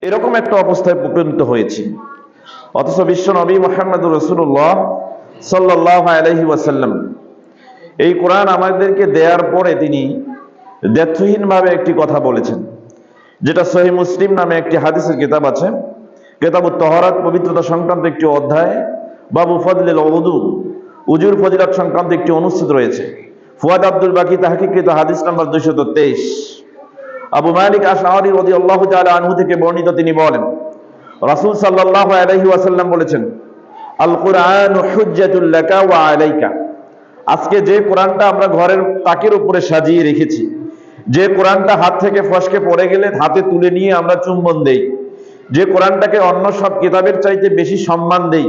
এরকম একটা অবস্থায় উপনীত হয়েছি। অথচ বিশ্ব নবী মুহাম্মদুর রাসূলুল্লাহ সাল্লাল্লাহু আলাইহি ওয়াসাল্লাম এই কোরআন আমাদেরকে দেওয়ার পরে তিনি দ্ব্যর্থহীনভাবে একটি কথা বলেছেন, যেটা সহিহ মুসলিম নামে একটি হাদিসের কিতাব আছে, কিতাবুত তাহারাত, পবিত্রতা সংক্রান্ত একটি অধ্যায়, বাবু ফজলিল উযু, উজুর ফজিলত সংক্রান্ত একটি অনুচ্ছেদ রয়েছে। ফুয়াদ আব্দুল বাকি তাহকিকৃত হাদিস নাম্বার 223। আবু মালিক আশআরী রাদিয়াল্লাহু তাআলা আনহু থেকে বর্ণিত, তিনি বলেন রাসূল সাল্লাল্লাহু আলাইহি ওয়াসাল্লাম বলেছেন, আল কুরআনু হুজ্জাতুল লাকা ওয়া আলাইকা। আজকে যে কোরআনটা আমরা ঘরের তাকের উপরে সাজিয়ে রেখেছি, যে কোরআনটা হাত থেকে ফসকে পড়ে গেলে হাতে তুলে নিয়ে আমরা চুম্বন দেই, যে কোরআনটাকে অন্য সব কিতাবের চাইতে বেশি সম্মান দেই,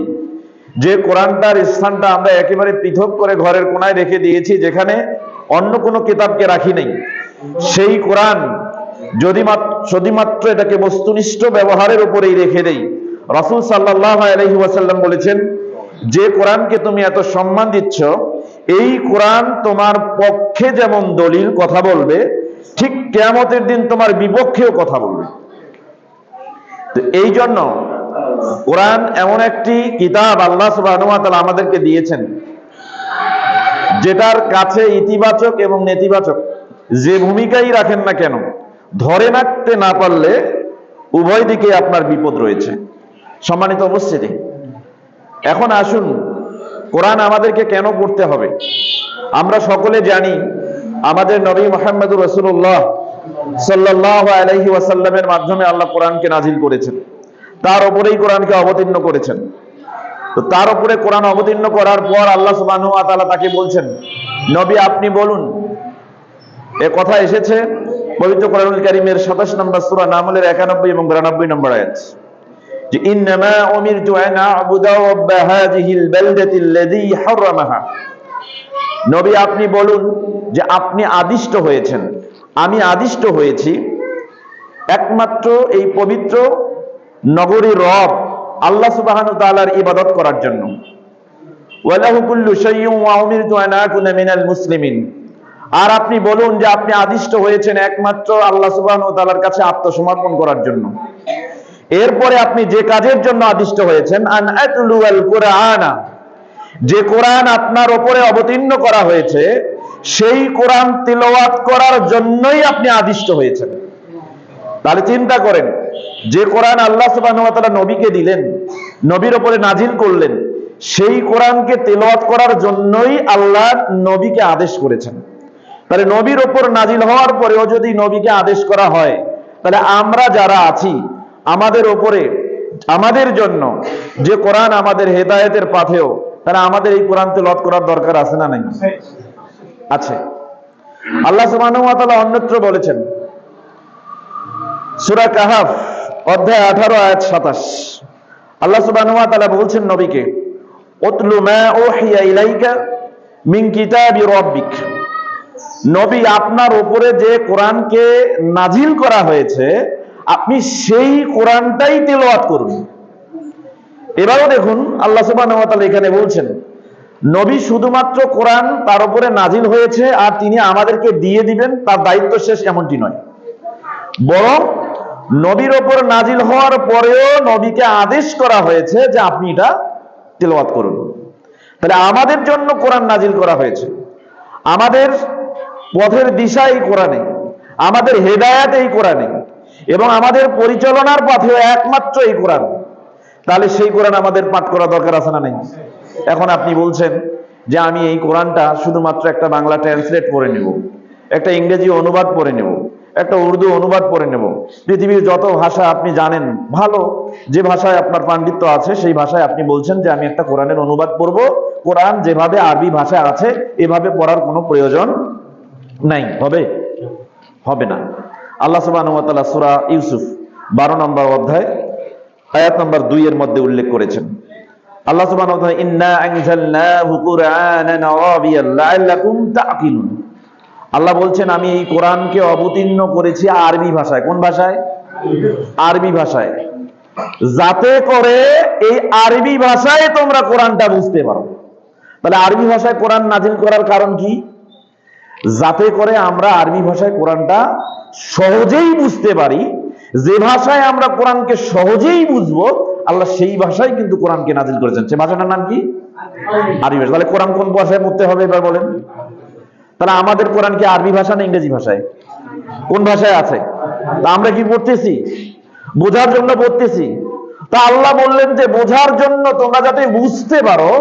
যে কোরআনটার স্থানটা আমরা একেবারে পৃথক করে ঘরের কোনায় রেখে দিয়েছি, যেখানে অন্য কোনো কিতাবকে রাখি নাই, সেই কোরআন যদি মাত্র এটাকে বস্তুনিষ্ঠ ব্যবহারের উপরেই রেখে দেই, রাসূল সাল্লাল্লাহু আলাইহি ওয়াসাল্লাম বলেছেন, যে কোরআনকে তুমি এত সম্মান দিচ্ছ, এই কোরআন তোমার পক্ষে যেমন দলিল কথা বলবে, ঠিক কিয়ামতের দিন তোমার বিপক্ষেও কথা বলবে। তো এই জন্য কোরআন এমন একটি কিতাব আল্লাহ সুবহানাহু ওয়া তাআলা আমাদেরকে দিয়েছেন, যেটার কাছে ইতিবাচক এবং নেতিবাচক যে ভূমিকাই রাখেন না কেন, ধরে রাখতে না পারলে উভয় দিকে আপনার বিপদ রয়েছে। সম্মানিত উপস্থিতি, এখন আসুন কোরআন আমাদেরকে কেন পড়তে হবে। আমরা সকলে জানি আমাদের নবী মুহাম্মদুর রাসূলুল্লাহ সাল্লাল্লাহু আলাইহি ওয়াসাল্লামের মাধ্যমে আল্লাহ কোরআনকে নাজিল করেছেন, তার উপরেই কোরআনকে অবতীর্ণ করেছেন। তো তার উপরে কোরআন অবতীর্ণ করার পর আল্লাহ সুবহানাহু ওয়া তাআলা তাকে বলছেন, নবী আপনি বলুন। এ কথা এসেছে পবিত্র কোরআনুল কারীমের 27 নম্বর সূরা নামলের 91 এবং 92 নম্বর আয়াত, যে ইন্নামা উমিরতু আন আ'বুদা রাব্বা হাযিহিল বালদাতিল্লাযী হারামাহা। নবী আপনি বলুন যে আপনি আদিষ্ট হয়েছেন, আমি আদিষ্ট হয়েছি একমাত্র এই পবিত্র নগরীর রব আল্লাহ সুবহানাহু ওয়া তাআলার ইবাদত করার জন্য। ওয়ালাহু কুল্লু শাইইন ওয়া উমিরতু আন আকুনা মিনাল মুসলিমিন। আর আপনি বলুন যে আপনি আদিষ্ট হয়েছেন একমাত্র আল্লাহ সুবহানাহু ওয়া তাআলার কাছে আত্মসমর্পণ করার জন্য। এরপরে আপনি যে কাজের জন্য আদিষ্ট হয়েছেন, আন আতলুয়াল কুরআনা, যে কোরআন আপনার উপরে অবতীর্ণ করা হয়েছে সেই কোরআন তিলাওয়াত করার জন্যই আপনি আদিষ্ট হয়েছেন। তাহলে চিন্তা করেন, যে কোরআন আল্লাহ সুবহানাহু ওয়া তাআলা নবীকে দিলেন, নবীর উপরে নাজিল করলেন, সেই কোরআনকে তিলাওয়াত করার জন্যই আল্লাহ নবীকে আদেশ করেছেন। তাহলে নবীর উপর নাজিল হওয়ার পরেও যদি নবীকে আদেশ করা হয়, তাহলে আমরা যারা আছি আমাদের উপরে, আমাদের জন্য যে কোরআন আমাদের হেদায়েতের পাথেয়, তাহলে আমাদের এই কোরআন তিলাওয়াত করার দরকার আছে না নাই? আছে। আল্লাহ সুবহানাহু ওয়া তাআলা অন্যত্র বলেছেন, সূরা কাহাফ অধ্যায় 18 আয়াত 27, আল্লাহ সুবহানাহু ওয়া তাআলা বলছেন নবীকে, উতলু মা উহিয়া ইলাইকা মিন কিতাবি রাব্বিক। নবী আপনার উপরে যে কোরআনকে নাজিল করা হয়েছে, আপনি সেই কোরআনটাই তিলাওয়াত করুন। এবারও দেখুন আল্লাহ সুবহানাহু ওয়া তাআলা এখানে বলছেন, নবী শুধুমাত্র কোরআন তার উপরে নাজিল হয়েছে আর তিনি আমাদেরকে দিয়ে দিবেন, তার দায়িত্ব শেষ, এমনটি নয়। বরং নবীর ওপর নাজিল হওয়ার পরেও নবীকে আদেশ করা হয়েছে যে আপনি এটা তিলাওয়াত করুন। তাহলে আমাদের জন্য কোরআন নাজিল করা হয়েছে, আমাদের পথের দিশা এই কোরআনে, আমাদের হেদায়েত এই কোরআনে, এবং আমাদের পরিচালনার পথে একমাত্র এই কোরআন। তাহলে সেই কোরআন আমাদের পাঠ করা দরকার আছে না নাই? এখন আপনি বলছেন যে আমি এই কোরআনটা শুধুমাত্র একটা বাংলা ট্রান্সলেট পড়ে নেব, একটা ইংরেজি অনুবাদ পড়ে নেব, একটা উর্দু অনুবাদ পড়ে নেব। পৃথিবীর যত ভাষা আপনি জানেন, ভালো যে ভাষায় আপনার পাণ্ডিত্য আছে সেই ভাষায় আপনি বলছেন যে আমি একটা কোরআনের অনুবাদ পড়ব। কোরআন যেভাবে আরবি ভাষায় আছে এভাবে পড়ার কোনো প্রয়োজন নাই। হবে না। আল্লাহ সুবহানাহু ওয়া তাআলা সূরা ইউসুফ 12 নম্বর অধ্যায় আয়াত নম্বর 2 এর মধ্যে উল্লেখ করেছেন, আল্লাহ সুবহানাহু ওয়া তাআলা ইন্না আনজালনাহু কুরআনান আরাবিয়ান লাআল্লাকুম তা'কিলুন। আল্লাহ বলছেন আমি এই কোরআনকে অবতীর্ণ করেছি আরবি ভাষায়। কোন ভাষায়? আরবি ভাষায়, যাতে করে এই আরবি ভাষায় তোমরা কোরআনটা বুঝতে পারো। তাহলে আরবি ভাষায় কোরআন নাজিল করার কারণ কি? যাতে করে আমরা আরবি ভাষায় কোরআনটা সহজেই বুঝতে পারি, যে ভাষায় আমরা কোরআনকে সহজেই বুঝবো, আল্লাহ সেই ভাষায় কিন্তু কোরআনকে নাজিল করেছেন। সে ভাষাটার নাম কি? আরবি ভাষা। তাহলে কোরআন কোন ভাষায় পড়তে হবে এবার বলেন? তাহলে আমাদের কোরআন কি আরবি ভাষা না ইংরেজি ভাষায়? কোন ভাষায় আছে? তা আমরা কি পড়তেছি? বোঝার জন্য পড়তেছি। তা আল্লাহ বললেন যে বোঝার জন্য, তোমরা যাতে বুঝতে পারো,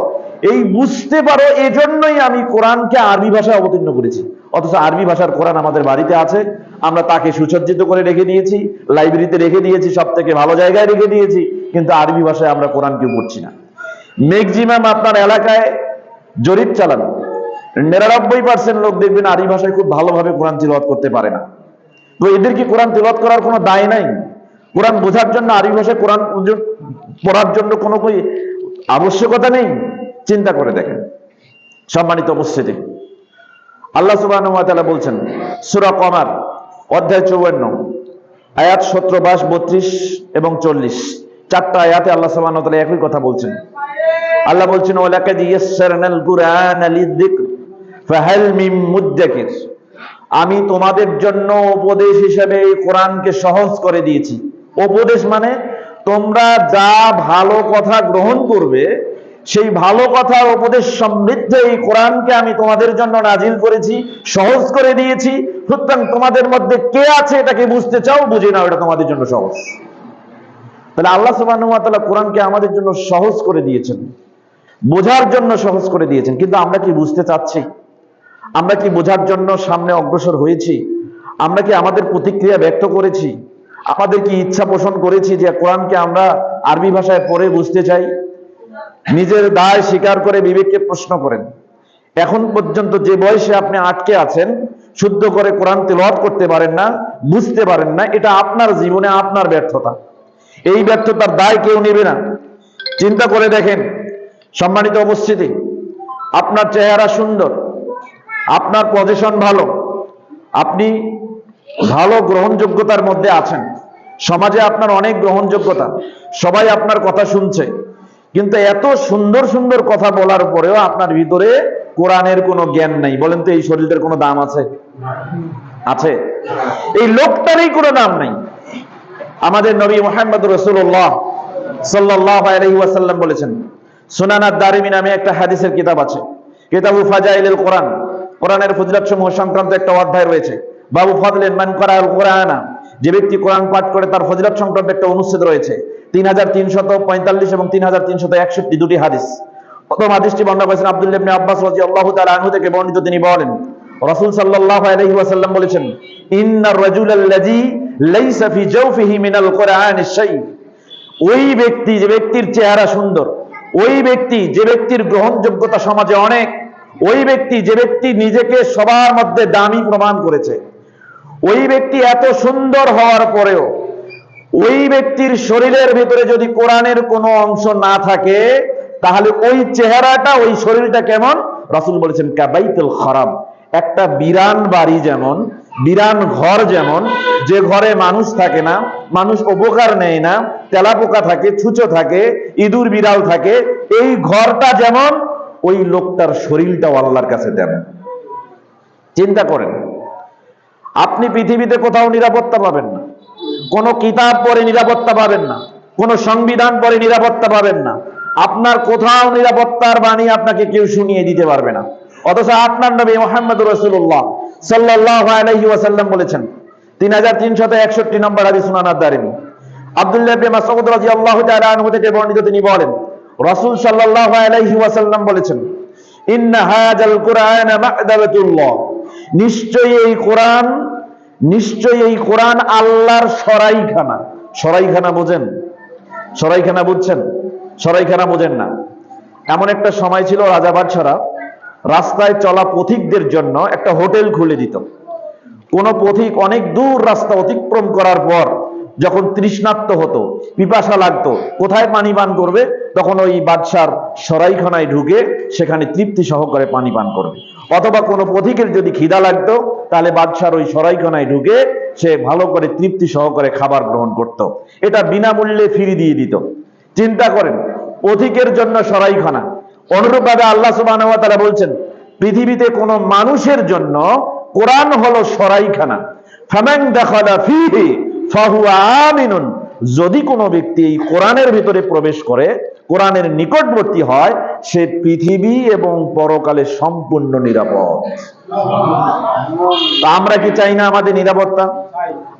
এই বুঝতে পারো এজন্যই আমি কোরআনকে আরবি ভাষায় অবতীর্ণ করেছি। অথচ আরবি ভাষার কোরআন আমাদের বাড়িতে আছে, আমরা তাকে সুসজ্জিত করে রেখে দিয়েছি, লাইব্রেরিতে রেখে দিয়েছি, সব থেকে ভালো জায়গায় রেখে দিয়েছি, কিন্তু আরবি ভাষায় আমরা কোরআনকে পড়ছি না। ম্যাক্সিমাম আপনার এলাকায় জরিপ চালান, 99% লোক দেখবেন আরবি ভাষায় খুব ভালোভাবে কোরআন তিলাওয়াত করতে পারে না। তো এদের কি কোরআন তিলাওয়াত করার কোনো দায় নাই? কোরআন বোঝার জন্য আরবি ভাষায় কোরআন পড়ার জন্য কোনো আবশ্যকতা নেই? চিন্তা করে দেখেন। সম্মানিত উপস্থিতি, আল্লাহ সুবহানাহু ওয়া তাআলা বলছেন সূরা কমার অধ্যায় 54 আয়াত 17, 22, 32 এবং 40, চারটা আয়াতে আল্লাহ সুবহানাহু ওয়া তাআলা একই কথা বলছেন। আল্লাহ বলছেন ওয়ালাকাদ ইয়াসসারনাল কুরআনা লিযিকর ফাহাল মিন মুদ্দাকির। আমি তোমাদের জন্য উপদেশ হিসেবে এই কোরআনকে সহজ করে দিয়েছি। উপদেশ মানে তোমরা যা ভালো কথা গ্রহণ করবে, সেই ভালো কথার উপদেশ সমৃদ্ধ এই কোরআনকে আমি তোমাদের জন্য নাজিল করেছি, সহজ করে দিয়েছি। সুতরাং তোমাদের মধ্যে কে আছে এটাকে বুঝতে চাও, বুঝে নাও, এটা তোমাদের জন্য সহজ। তাহলে আল্লাহ সুবহানাহু ওয়া তাআলা কোরআনকে আমাদের জন্য সহজ করে দিয়েছেন, বোঝার জন্য সহজ করে দিয়েছেন। কিন্তু আমরা কি বুঝতে চাচ্ছি? আমরা কি বোঝার জন্য সামনে অগ্রসর হয়েছি? আমরা কি আমাদের প্রতিক্রিয়া ব্যক্ত করেছি? আমাদের কি ইচ্ছা পোষণ করেছি যে কোরআনকে আমরা আরবি ভাষায় পড়ে বুঝতে চাই? নিজের দায় স্বীকার করে বিবেককে প্রশ্ন করেন। এখন পর্যন্ত যে বয়সে আপনি আটকে আছেন, শুদ্ধ করে কোরআন তেলাওয়াত করতে পারেন না, বুঝতে পারেন না, এটা আপনার জীবনে আপনার ব্যর্থতা। এই ব্যর্থতার দায় কেউ নেবে না। চিন্তা করে দেখেন। সম্মানিত উপস্থিতি, আপনার চেহারা সুন্দর, আপনার পজিশন ভালো, আপনি ভালো গ্রহণযোগ্যতার মধ্যে আছেন, সমাজে আপনার অনেক গ্রহণযোগ্যতা, সবাই আপনার কথা শুনছে, কিন্তু এত সুন্দর সুন্দর কথা বলার পরেও আপনার ভিতরে কোরআনের কোনো জ্ঞান নাই। বলেন তো এই শরীরের কোনো দাম আছে? আছে? এই লোকটারই কোনো দাম নাই। আমাদের নবী মুহাম্মদ রাসূলুল্লাহ সাল্লাল্লাহু আলাইহি ওয়াসাল্লাম বলেছেন, সুনান আদ-দারিমি নামে একটা হাদিসের কিতাব আছে, কিতাবু ফাজাইলুল কোরআন, কোরআনের ফজিলত সমূহ সংক্রান্ত একটা অধ্যায় রয়েছে। বাবু ফাদলিন মান ক্বারাআল কোরআনা, যে ব্যক্তি কোরআন পাঠ করে তার ফজিলত সংক্রান্ত একটা অনুচ্ছেদ রয়েছে। 3345 এবং 3361 দুটি হাদিস। প্রথম হাদিসটি বর্ণনা করেছেন আব্দুল্লাহ ইবনে আব্বাস রাদিয়াল্লাহু তাআলা আনহু থেকে বর্ণিত। তিনি বলেন রাসূল সাল্লাল্লাহু আলাইহি ওয়াসাল্লাম বলেছেন, ইন্নার রাজুলাল্লাযী লাইসা ফি জাওফিহি মিনাল কোরআনি শাই। ওই ব্যক্তি, যে ব্যক্তির চেহারা সুন্দর, ওই ব্যক্তি যে ব্যক্তির গ্রহণযোগ্যতা সমাজে অনেক, ওই ব্যক্তি যে ব্যক্তি নিজেকে সবার মধ্যে দামি প্রমাণ করেছে, ওই ব্যক্তি এত সুন্দর হওয়ার পরেও ওই ব্যক্তির শরীরের ভিতরে যদি কোরআনের কোনো অংশ না থাকে, তাহলে ওই চেহারাটা, ওই শরীরটা কেমন? রাসূল বলেছেন কাবাইতুল খারাব, একটা বিরান বাড়ি যেমন, বিরান ঘর যেমন, যে ঘরে মানুষ থাকে না, মানুষ উপকার নেয় না, তেলাপোকা থাকে, ছুঁচো থাকে, ইঁদুর বিড়াল থাকে, এই ঘরটা যেমন, ওই লোকটার শরীরটাও আল্লাহর কাছে তেমন। চিন্তা করেন, আপনি পৃথিবীতে কোথাও নিরাপত্তা পাবেন না, কোনো কিতাব পড়ে নিরাপত্তা পাবেন না, কোনো সংবিধান পড়ে নিরাপত্তা পাবেন না, আপনার কোথাও নিরাপত্তার বাণী আপনাকে কেউ শুনিয়ে দিতে পারবে না। অথচ আপনার নবী মুহাম্মদ রাসূলুল্লাহ সাল্লাল্লাহু আলাইহি ওয়াসাল্লাম বলেছেন, 3361 নম্বর হাদিস, সুনান আদ-দারিমি, আব্দুল্লাহ ইবনে মাসউদ রাদিয়াল্লাহু তাআলা আনহু থেকে বর্ণিত। তিনি বলেন রাসূল সাল্লাল্লাহু আলাইহি ওয়াসাল্লাম বলেছেন, ইন্না হাযাল কুরআনা মা'দাবাতুল্লাহ, নিশ্চয়ই এই কোরআন আল্লাহর সরাইখানা। সরাইখানা বোঝেন? সরাইখানা বুঝছেন? সরাইখানা বোঝেন না? এমন একটা সময় ছিল, রাজা বাদশারা রাস্তায় চলা পথিকদের জন্য একটা হোটেল খুলে দিত। কোন পথিক অনেক দূর রাস্তা অতিক্রম করার পর যখন তৃষ্ণার্ত হতো, পিপাসা লাগতো, কোথায় পানি পান করবে? তখন ওই বাদশার সরাইখানায় ঢুকে সেখানে তৃপ্তি সহকারে পানি পান করবে। অথবা কোনো পথিকের যদি খিদা লাগতো, তাহলে বাদশার ওই সরাইখানায় ঢুকে সে ভালো করে তৃপ্তি সহকারে খাবার গ্রহণ করত। এটা বিনামূল্যে ফ্রি দিয়ে দিত। চিন্তা করেন, পথিকের জন্য সরাইখানা। অনুরূপভাবে আল্লাহ সুবহানাহু ওয়া তাআলা বলছেন, পৃথিবীতে কোনো মানুষের জন্য কোরআন হলো সরাইখানা। ফামান দাখালা ফীহি ফাহুয়া আমিনুন, যদি কোনো ব্যক্তি এই কোরআনের ভিতরে প্রবেশ করে, কোরআনের নিকটবর্তী হয়, সে পৃথিবী এবং পরকালে সম্পূর্ণ নিরাপদ। তা আমরা কি চাই না আমাদের নিরাপত্তা?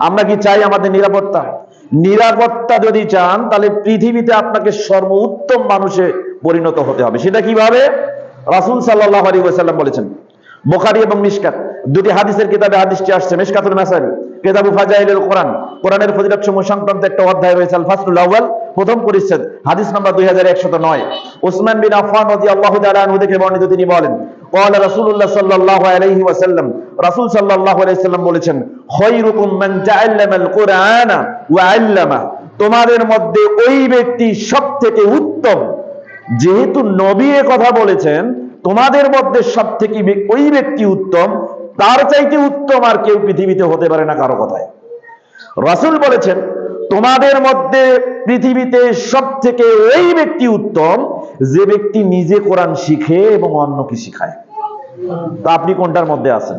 আমরা কি চাই আমাদের নিরাপত্তা? নিরাপত্তা যদি চান তাহলে পৃথিবীতে আপনাকে সর্বোত্তম মানুষে পরিণত হতে হবে। সেটা কিভাবে? রাসূল সাল্লাল্লাহু আলাইহি ওয়াসাল্লাম বলেছেন, বুখারী এবং মিশকাত দুটি হাদিসের কিতাবে হাদিসটি আসছে। মিশকাতুল মাসাবি, কিতাবু ফাজাইলুল কোরআন, কোরআনের ফজিলত সমূহ সংক্রান্ত একটা অধ্যায় রয়েছে, আল ফাসলুল আউয়াল, প্রথম পরিচ্ছেদ, হাদিস নাম্বার 2109। উসমান বিন আফফান রাদিয়াল্লাহু তাআলা আনহু থেকে বর্ণিত, তিনি বলেন, ক্বালা রাসূলুল্লাহ সাল্লাল্লাহু আলাইহি ওয়াসাল্লাম, রাসূল সাল্লাল্লাহু আলাইহি ওয়াসাল্লাম বলেছেন, খায়রুকুম মান তাআল্লামাল কুরআনা ওয়া আল্লামা, তোমাদের মধ্যে ওই ব্যক্তি সবথেকে উত্তম, যেহেতু নবী এ কথা বলেছেন, তোমাদের মধ্যে সবথেকে ওই ব্যক্তি উত্তম, তার চাইতে উত্তম আর কেউ পৃথিবীতে হতে পারে না কারো কথায়। রাসূল বলেছেন, তোমাদের মধ্যে পৃথিবীতে সবথেকে ওই ব্যক্তি উত্তম, যে ব্যক্তি নিজে কোরআন শিখে এবং অন্যকে শিখায়। তা আপনি কোনটার মধ্যে আছেন?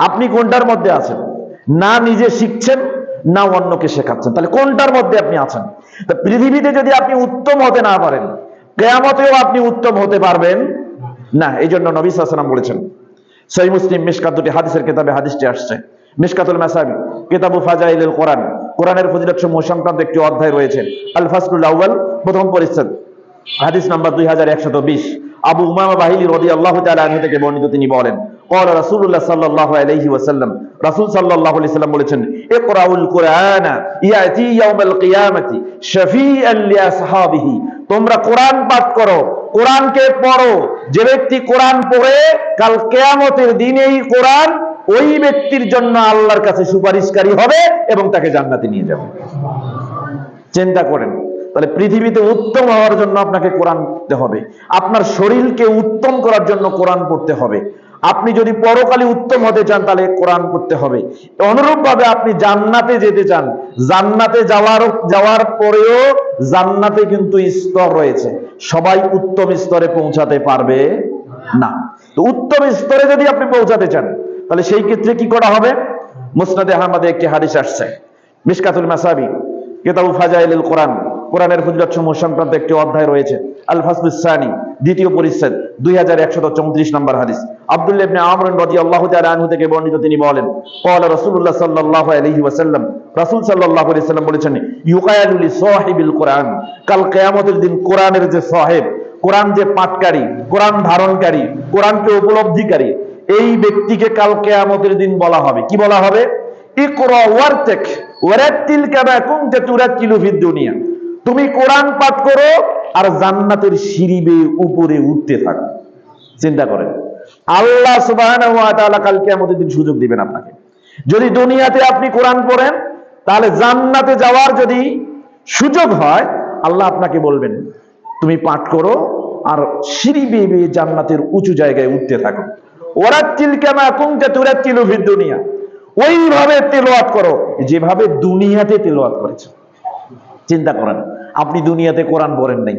আপনি কোনটার মধ্যে আছেন? না নিজে শিখছেন, না অন্যকে শেখাচ্ছেন, তাহলে কোনটার মধ্যে আপনি আছেন? তা পৃথিবীতে যদি আপনি উত্তম হতে না পারেন, কিয়ামতেও আপনি উত্তম হতে পারবেন না। এই জন্য নবী সাল্লাল্লাহু আলাইহি ওয়াসাল্লাম বলেছেন, সহিহ মুসলিম, মিশকাত দুটি হাদিসের কিতাবে হাদিসটি আসছে। মিশকাতুল মাসাবি, কিতাবু ফাজাইলুল কোরআন, কোরআনের ফজিলত সমূহ সংক্রান্ত একটি অধ্যায় রয়েছে, আল ফাসলুল আউয়াল, প্রথম পরিচ্ছেদ, হাদিস নাম্বার 2120। আবু উমামা বাহিলি রাদিয়াল্লাহু তাআলা আনহু থেকে বর্ণিত, তিনি বলেন, ক্বালা রাসূলুল্লাহ সাল্লাল্লাহু আলাইহি ওয়াসাল্লাম, রাসূল সাল্লাল্লাহু আলাইহি ওয়াসাল্লাম বলেছেন, ইকরাউল কুরআনা ইয়াতি ইয়াউমাল কিয়ামাতি শাফিআন লিআসহাবিহি, তোমরা কোরআন পাঠ করো, কোরআনকে পড়ো, যে ব্যক্তি কোরআন পড়ে কাল কিয়ামতের দিনে এই কোরআন ওই ব্যক্তির জন্য আল্লাহর কাছে সুপারিশকারী হবে এবং তাকে জান্নাতে নিয়ে যাবে। চিন্তা করেন, তাহলে পৃথিবীতে উত্তম হওয়ার জন্য আপনাকে কোরআন পড়তে হবে, আপনার শরীরকে উত্তম করার জন্য কোরআন পড়তে হবে। আপনি যদি পরকালে উত্তম হতে চান তাহলে কোরআন পড়তে হবে। অনুরূপ ভাবে আপনি জান্নাতে যেতে চান, জান্নাতে যাওয়ার পরেও জান্নাতে কিন্তু স্তর রয়েছে, সবাই উত্তম স্তরে পৌঁছাতে পারবে না। তো উত্তম স্তরে যদি আপনি পৌঁছাতে চান তাহলে সেই ক্ষেত্রে কি করা হবে? মুসনাদে আহমদে একটি হাদিস আসছে, মিশকাতুল মাসাবি, কিতাবু ফাজাইলুল কোরআন, কোরআনের ফজিলত সমূহ সংক্রান্ত একটি অধ্যায় রয়েছে, আল ফাসলুস সানি, দ্বিতীয় পরিচ্ছেদ, 2134 নম্বর হাদিস। আব্দুল্লাহ ইবনে আমর রাদিয়াল্লাহু তাআলা আনহু থেকে বর্ণিত, তিনি বলেন, ক্বালা রাসূলুল্লাহ সাল্লাল্লাহু আলাইহি ওয়াসাল্লাম, রাসূল সাল্লাল্লাহু আলাইহি ওয়াসাল্লাম বলেছেন, ইউকায়ালু লি সাহিবিল কোরআন, কাল কিয়ামতের দিন কোরআনের যে সাহেব, কোরআন যে পাঠকারী, কোরআন ধারণকারী, কোরআনকে উপলব্ধিকারী, এই ব্যক্তিকে কাল কিয়ামতের দিন বলা হবে, কি বলা হবে? ইকরা ওয়ারতাক ওয়ারাতিল কামা কুনতা তুরাতিলু ফিদ দুনিয়া, তুমি কোরআন পাঠ করো আর জান্নাতের সিঁড়ি বেয়ে উপরে উঠতে থাকো। চিন্তা করেন, আল্লাহ সুবহানাহু ওয়া তাআলা কাল কিয়ামতের দিন সুযোগ দিবেন আপনাকে। যদি দুনিয়াতে আপনি কোরআন পড়েন তাহলে জান্নাতে যাওয়ার যদি সুযোগ হয়, আল্লাহ আপনাকে বলবেন তুমি পাঠ করো আর সিঁড়ি বেয়ে বেয়ে জান্নাতের উঁচু জায়গায় উঠতে থাকো। ওয়ারাতিল কামা কুনতা তুরাতিলু ফিদ দুনিয়া, ওইভাবে তেলাওয়াত করো যেভাবে দুনিয়াতে তেলাওয়াত করেছো। চিন্তা করেন, আপনি দুনিয়াতে কোরআন পড়েন নাই,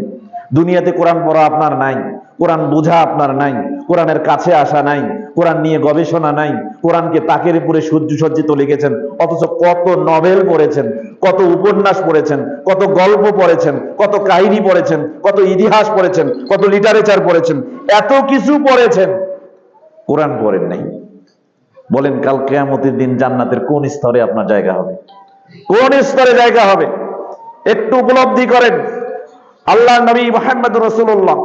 দুনিয়াতে কোরআন পড়া আপনার নাই, কোরআন বোঝা আপনার নাই, কোরআনের কাছে আসা নাই, কোরআন নিয়ে গবেষণা নাই, কোরআনকে তাকের উপরে সজ্জিত লিখেছেন, অথচ কত নভেল পড়েছেন, কত উপন্যাস পড়েছেন, কত গল্প পড়েছেন, কত কাহিনী পড়েছেন, কত ইতিহাস পড়েছেন, কত লিটারেচার পড়েছেন, এত কিছু পড়েছেন, কোরআন পড়েন নাই। বলেন কাল কিয়ামতের দিন জান্নাতের কোন স্তরে আপনার জায়গা হবে? কোন স্তরে জায়গা হবে? একটু উপলব্ধি করেন। আল্লাহ নবী মুহাম্মদুর রাসূলুল্লাহ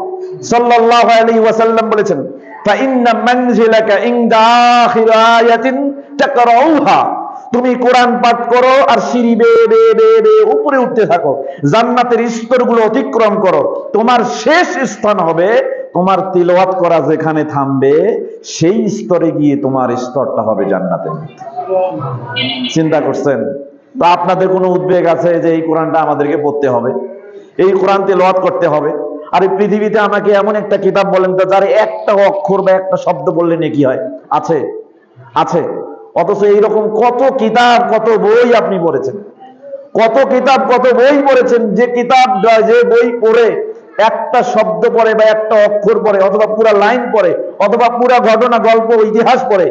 সাল্লাল্লাহু আলাইহি ওয়াসাল্লাম বলেছেন, ফা ইন্না মানজিলাকা ইনদা আখির আয়াতিন তাকরাউহা, তুমি কোরআন পাঠ করো আর সিঁড়ি বেয়ে বেয়ে বেয়ে বেয়ে উপরে উঠতে থাকো, জান্নাতের স্তরগুলো অতিক্রম করো, তোমার শেষ স্থান হবে, তোমার তিলাওয়াত করা যেখানে থামবে সেই স্তরে গিয়ে তোমার স্তরটা হবে জান্নাতের মধ্যে। চিন্তা করছেন? তো আপনাদের কোনো উদ্বেগ আছে যে এই কোরআনটা আমাদেরকে পড়তে হবে, এই কোরআন তেলাওয়াত করতে হবে? আর এই পৃথিবীতে আমাকে এমন একটা কিতাব বলেন তো যার একটা অক্ষর বা একটা শব্দ বললে নেকি হয়? আছে? আছে। অথচ এইরকম কত কিতাব, কত বই আপনি পড়েছেন, কত কিতাব, কত বই পড়েছেন, যে কিতাব, যে বই পড়ে একটা শব্দ পড়ে বা একটা অক্ষর পড়ে অথবা পুরা লাইন পড়ে অথবা পুরা ঘটনা, গল্প, ইতিহাস পড়ে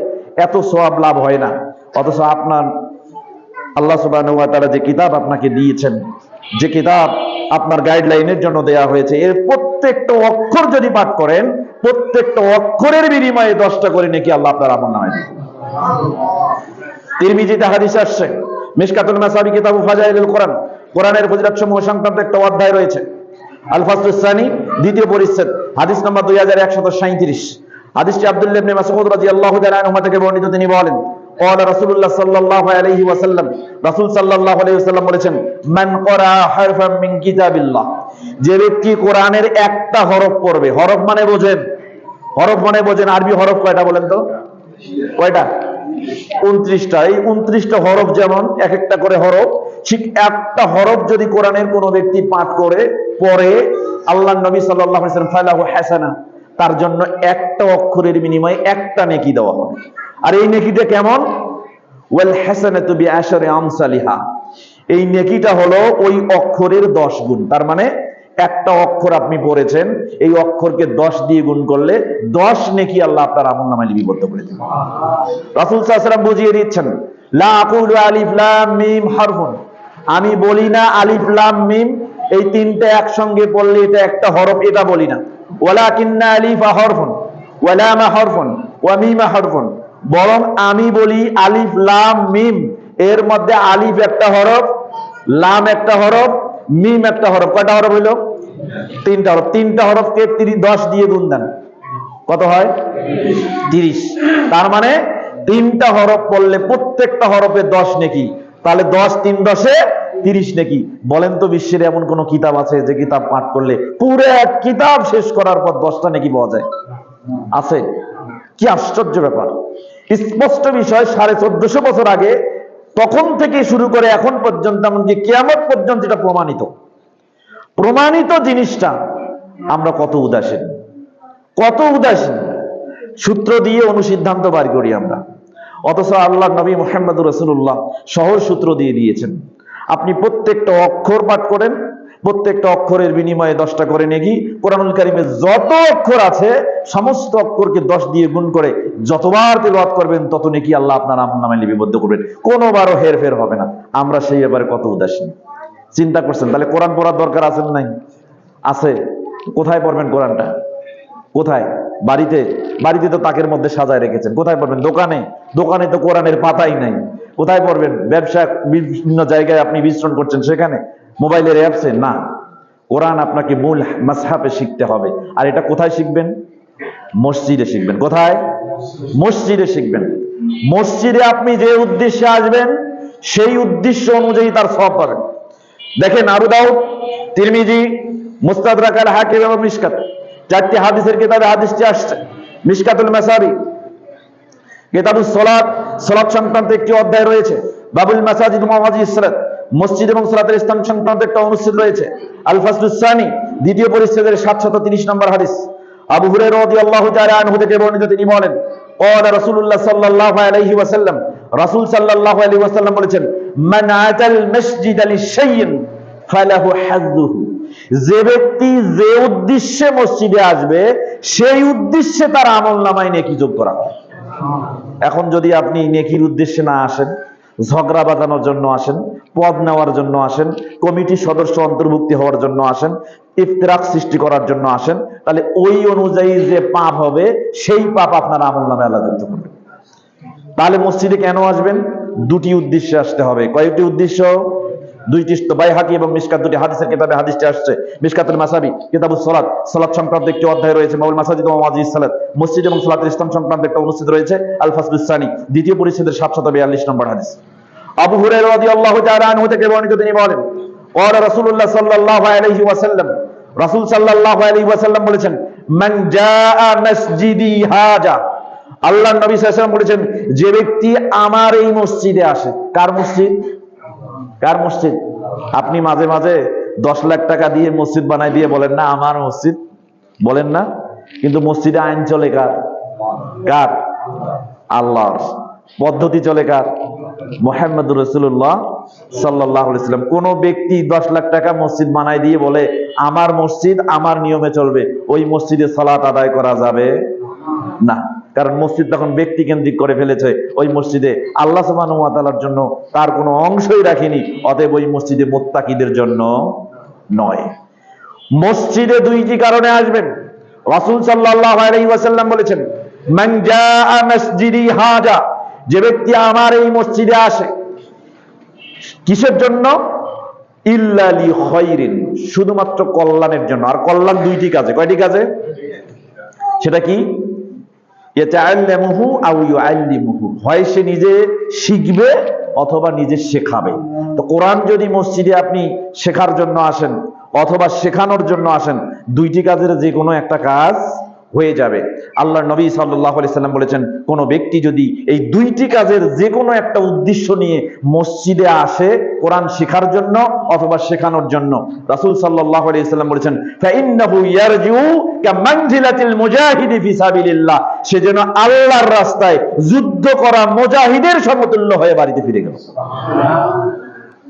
এত সওয়াব লাভ হয় না। অথচ আপনার আল্লাহ সুবহানাহু ওয়া তাআলা যে কিতাব আপনাকে দিয়েছেন, যে কিতাব আপনার গাইডলাইনের জন্য দেয়া হয়েছে, এর প্রত্যেকটা অক্ষর যদি পাঠ করেন, প্রত্যেকটা অক্ষরের বিনিময়ে 10টা করে নেকি আল্লাহ আপনার আমলনামায় দিবেন। তিরমিজিতে হাদিস আসছে, মিশকাতুল মাসাবি কিতাবু ফাজাইলুল কোরআন, কোরআনের ফজিলত সমূহ সংক্রান্ত একটা অধ্যায় রয়েছে, আল ফাসলুস সানি, দ্বিতীয় পরিচ্ছেদ, হাদিস নাম্বার 2137। হাদিসটি আব্দুল্লাহ ইবনে মাসউদ রাদিয়াল্লাহু তাআলা আনহু থেকে বর্ণিত। তিনি বলেন, ক্বালা রাসূলুল্লাহ সাল্লাল্লাহু আলাইহি ওয়াসাল্লাম, রাসূল সাল্লাল্লাহু আলাইহি ওয়াসাল্লাম বলেছেন, মান ক্বারা হারফাম মিন কিতাবিল্লাহ, যে ব্যক্তি কোরআনের একটা হরফ পড়বে, হরফ মানে বোঝেন, হরফ মানে বোঝেন, আরবি হরফ কয়টা বলেন তো? কয়টা? 29টা। এই 29টা হরফ যেমন এক একটা করে হরফ, ঠিক একটা হরফ যদি কোরআনের কোনো ব্যক্তি পাঠ করে পড়ে, আল্লাহর নবী সাল্লাল্লাহু আলাইহি ওয়াসাল্লাম ফালাহু হাসানা, তার জন্য একটা অক্ষরের বিনিময়ে একটা নেকি দেওয়া হবে। আর এই নেকিটা কেমন? ওয়াল হাসানাতু বিআশরি আমসালিহা, এই নেকিটা হলো ওই অক্ষরের 10 গুণ। তার মানে একটা অক্ষর আপনি পড়েছেন, এই অক্ষরকে 10 দিয়ে গুণ করলে 10 নেকি আল্লাহ আপনার আমলনামায় লিপিবদ্ধ করে দেবেন। রাসূল সাল্লাল্লাহু আলাইহি ওয়াসাল্লাম বুঝিয়ে দিচ্ছেন, লা আকুলু আলিফ লাম মিম হারফুন, আমি বলি না আলিফ লাম মিম এই তিনটা একসঙ্গে পড়লে এটা একটা হরফ, এটা বলি না। ওয়ালাকিন্না আলিফা হরফুন ওয়া লামা হরফুন ওয়া মিমা হরফুন, বরং আমি বলি আলিফ লাম মিম, এর মধ্যে আলিফ একটা হরফ, লাম একটা হরফ, মিম একটা হরফ। কয়টা হরফ হইল? 3টা হরফ। 3টা হরফকে 10 দিয়ে গুণ দেন, কত হয়? 30। তার মানে 3টা হরফ পড়লে প্রত্যেকটা হরফে 10 নেকি, তাহলে 10 3 10 30 নেকি। বলেন তো বিশ্বের এমন কোন কিতাব আছে যে কিতাব পাঠ করলে পুরো এক কিতাব শেষ করার পর 10টা নেকি পাওয়া যায়? আছে? কি আশ্চর্য ব্যাপার! স্পষ্ট বিষয়, 1450 বছর আগে তখন থেকে শুরু করে এখন পর্যন্ত, এমনকি কিয়ামত পর্যন্ত এটা প্রমাণিত জিনিসটা আমরা কত উদাসীন, কত উদাসীন, সূত্র দিয়ে অনুসিদ্ধান্ত বার করি আমরা। অথচ আল্লাহ নবী মুহাম্মদুর রাসূলুল্লাহ সহজ সূত্র দিয়ে দিয়েছেন, আপনি প্রত্যেকটা অক্ষর পাঠ করেন, প্রত্যেকটা অক্ষরের বিনিময়ে 10টা করে নেকি। কোরআনুল কারীমে যত অক্ষর আছে সমস্ত অক্ষরকে 10 দিয়ে গুণ করে যতবার তিলাওয়াত করবেন তত নেকি আল্লাহ আপনার আমলনামায় লিপিবদ্ধ করবেন, কোনোবারও হেরফের হবে না। আমরা সেই ব্যাপারে কত উদাসীন, চিন্তা করছেন? তাহলে কোরআন পড়ার দরকার আছে না নাই? আছে। কোথায় পড়বেন কোরআনটা? কোথায়? বাড়িতে? বাড়িতে তো তাকের মধ্যে সাজায় রেখেছেন। কোথায় পড়বেন? দোকানে? দোকানে তো কোরআনের পাতাই নাই। কোথায় পড়বেন? ব্যবসা, বিভিন্ন জায়গায় আপনি বিচরণ করছেন সেখানে, মোবাইলের অ্যাপসে? না, কোরআন আপনাকে মূল মাসহাফে শিখতে হবে। আর এটা কোথায় শিখবেন? মসজিদে শিখবেন। কোথায়? মসজিদে শিখবেন। মসজিদে আপনি যে উদ্দেশ্যে আসবেন সেই উদ্দেশ্য অনুযায়ী তার সওয়াব পাবেন। দেখেন, আবু দাউদ, তিরমিজি, মুস্তাদরাক আল হাকিম এবং মিশকাত, 4টি হাদিসের কিতাবে হাদিসটি আসছে। মিশকাতুল মাসাবি কিতাবুস সালাত, সালাত সংক্রান্ত একটি অধ্যায় রয়েছে। বাবুল মাসাজিদ ওয়া মাওয়াজিস সালাত, মসজিদ এবং সালাতের স্থান সংক্রান্ত একটা অনুচ্ছেদ রয়েছে। আল ফাসলুস সানি, দ্বিতীয় পরিচ্ছেদের 730 নম্বর হাদিস। আবু হুরায়রা রাদিয়াল্লাহু তাআলা আনহু থেকে বর্ণিত, তিনি বলেন, ক্বালা রাসূলুল্লাহ সাল্লাল্লাহু আলাইহি ওয়াসাল্লাম, রাসূল সাল্লাল্লাহু আলাইহি ওয়াসাল্লাম বলেছেন, মান আতাল মাসজিদা লিশাইইন ফালাহু হাযযুহু, যে ব্যক্তি যে উদ্দেশ্যে মসজিদে আসবে সেই উদ্দেশ্যে তার আমলনামায় নেকি যোগ করা হয়। এখন যদি আপনি নেকির উদ্দেশ্যে না আসেন, ঝগড়া বাঁধানোর জন্য আসেন, পদ নেওয়ার জন্য আসেন, কমিটির সদস্য অন্তর্ভুক্তি হওয়ার জন্য আসেন, ইফতিরাক সৃষ্টি করার জন্য আসেন, তাহলে ওই অনুযায়ী যে পাপ হবে সেই পাপ আপনার আমলনামায় আল্লাহ যুক্ত করবেন। তাহলে মসজিদে কেন আসবেন? 2টি উদ্দেশ্যে আসতে হবে। কয়েকটি উদ্দেশ্য? 2টি। বাইহাকি এবং মিশকাত, 2টি হাদিসের কিতাবে হাদিসটি আসছে। মিশকাতুল মাসাবি কিতাবুস সালাত, সালাত সংক্রান্ত একটি অধ্যায় রয়েছে। বাবুল মাসাজিদ ওয়া মাওয়াজিস সালাত, মসজিদ এবং সালাতের স্থান সংক্রান্ত একটা অনুচ্ছেদ রয়েছে। আল ফাসলুস সানি, দ্বিতীয় পরিচ্ছেদের 742 নম্বর হাদিস। আবু হুরায়রা রাদিয়াল্লাহু তাআলা আনহু থেকে বর্ণিত, তিনি বলেন, ক্বালা রাসূলুল্লাহ সাল্লাল্লাহু আলাইহি ওয়াসাল্লাম, রাসূল সাল্লাল্লাহু আলাইহি ওয়াসাল্লাম বলেছেন, মান জাআ মাসজিদি হাজা, আল্লাহর নবী সাল্লাল্লাহু আলাইহি ওয়াসাল্লাম বলেছেন, যে ব্যক্তি আমার এই মসজিদে আসে। কার মসজিদ? কার মসজিদ? আপনি মাঝে মাঝে 10 লাখ টাকা দিয়ে মসজিদ বানাই দিয়ে বলেন না আমার মসজিদ, বলেন না, কিন্তু মসজিদে আইন চলে কার? কার? আল্লাহর। পদ্ধতি চলে কার? মুহাম্মদুর রাসূলুল্লাহ সাল্লাল্লাহু আলাইহি ওয়াসাল্লাম। কোন ব্যক্তি 10 লাখ টাকা মসজিদ বানাই দিয়ে বলে আমার মসজিদ আমার নিয়মে চলবে, ওই মসজিদে সালাত আদায় করা যাবে না। কারণ মসজিদ তখন ব্যক্তি কেন্দ্রিক করে ফেলেছে। ওই মসজিদে আল্লাহ সুবহানাহু ওয়া তাআলার জন্য তার কোনো অংশই রাখিনি, অতএব ওই মসজিদে মুত্তাকিদের জন্য নয়। মসজিদে দুইটি কারণে আসবেন। রাসূল সাল্লাল্লাহু আলাইহি ওয়াসাল্লাম বলেছেন, মান জাআ মসজিদি হাজা, যে ব্যক্তি আমার এই মসজিদে আসে কিসের জন্য? ইল্লা লি খায়রিন, শুধুমাত্র কল্যাণের জন্য। আর কল্যাণ দুইটি কাজে। কয়টি কাজে? সেটা কি? ইয়াতাআল্লামুহু আও ইউআল্লিমুহু, হয় সে নিজে শিখবে অথবা নিজে শেখাবে। তো কোরআন যদি মসজিদে আপনি শেখার জন্য আসেন অথবা শেখানোর জন্য আসেন, দুইটি কাজের যে কোনো একটা কাজ হয়ে যাবে। আল্লাহর নবী সাল্লাল্লাহু আলাইহি সাল্লাম বলেছেন, কোন ব্যক্তি যদি এই দুইটি কাজের যে কোনো একটা উদ্দেশ্য নিয়ে মসজিদে আসে, কোরআন শেখার জন্য অথবা শেখানোর জন্য, রাসূল সাল্লাল্লাহু আলাইহি সাল্লাম বলেছেন, ফাইন্নাহু ইয়ারজিউ কামানজিলাতিল মুজাহিদি ফি সাবিলিল্লাহ, সে যেন আল্লাহর রাস্তায় যুদ্ধ করা মুজাহিদের সমতুল্য হয়ে বাড়িতে ফিরে গেল।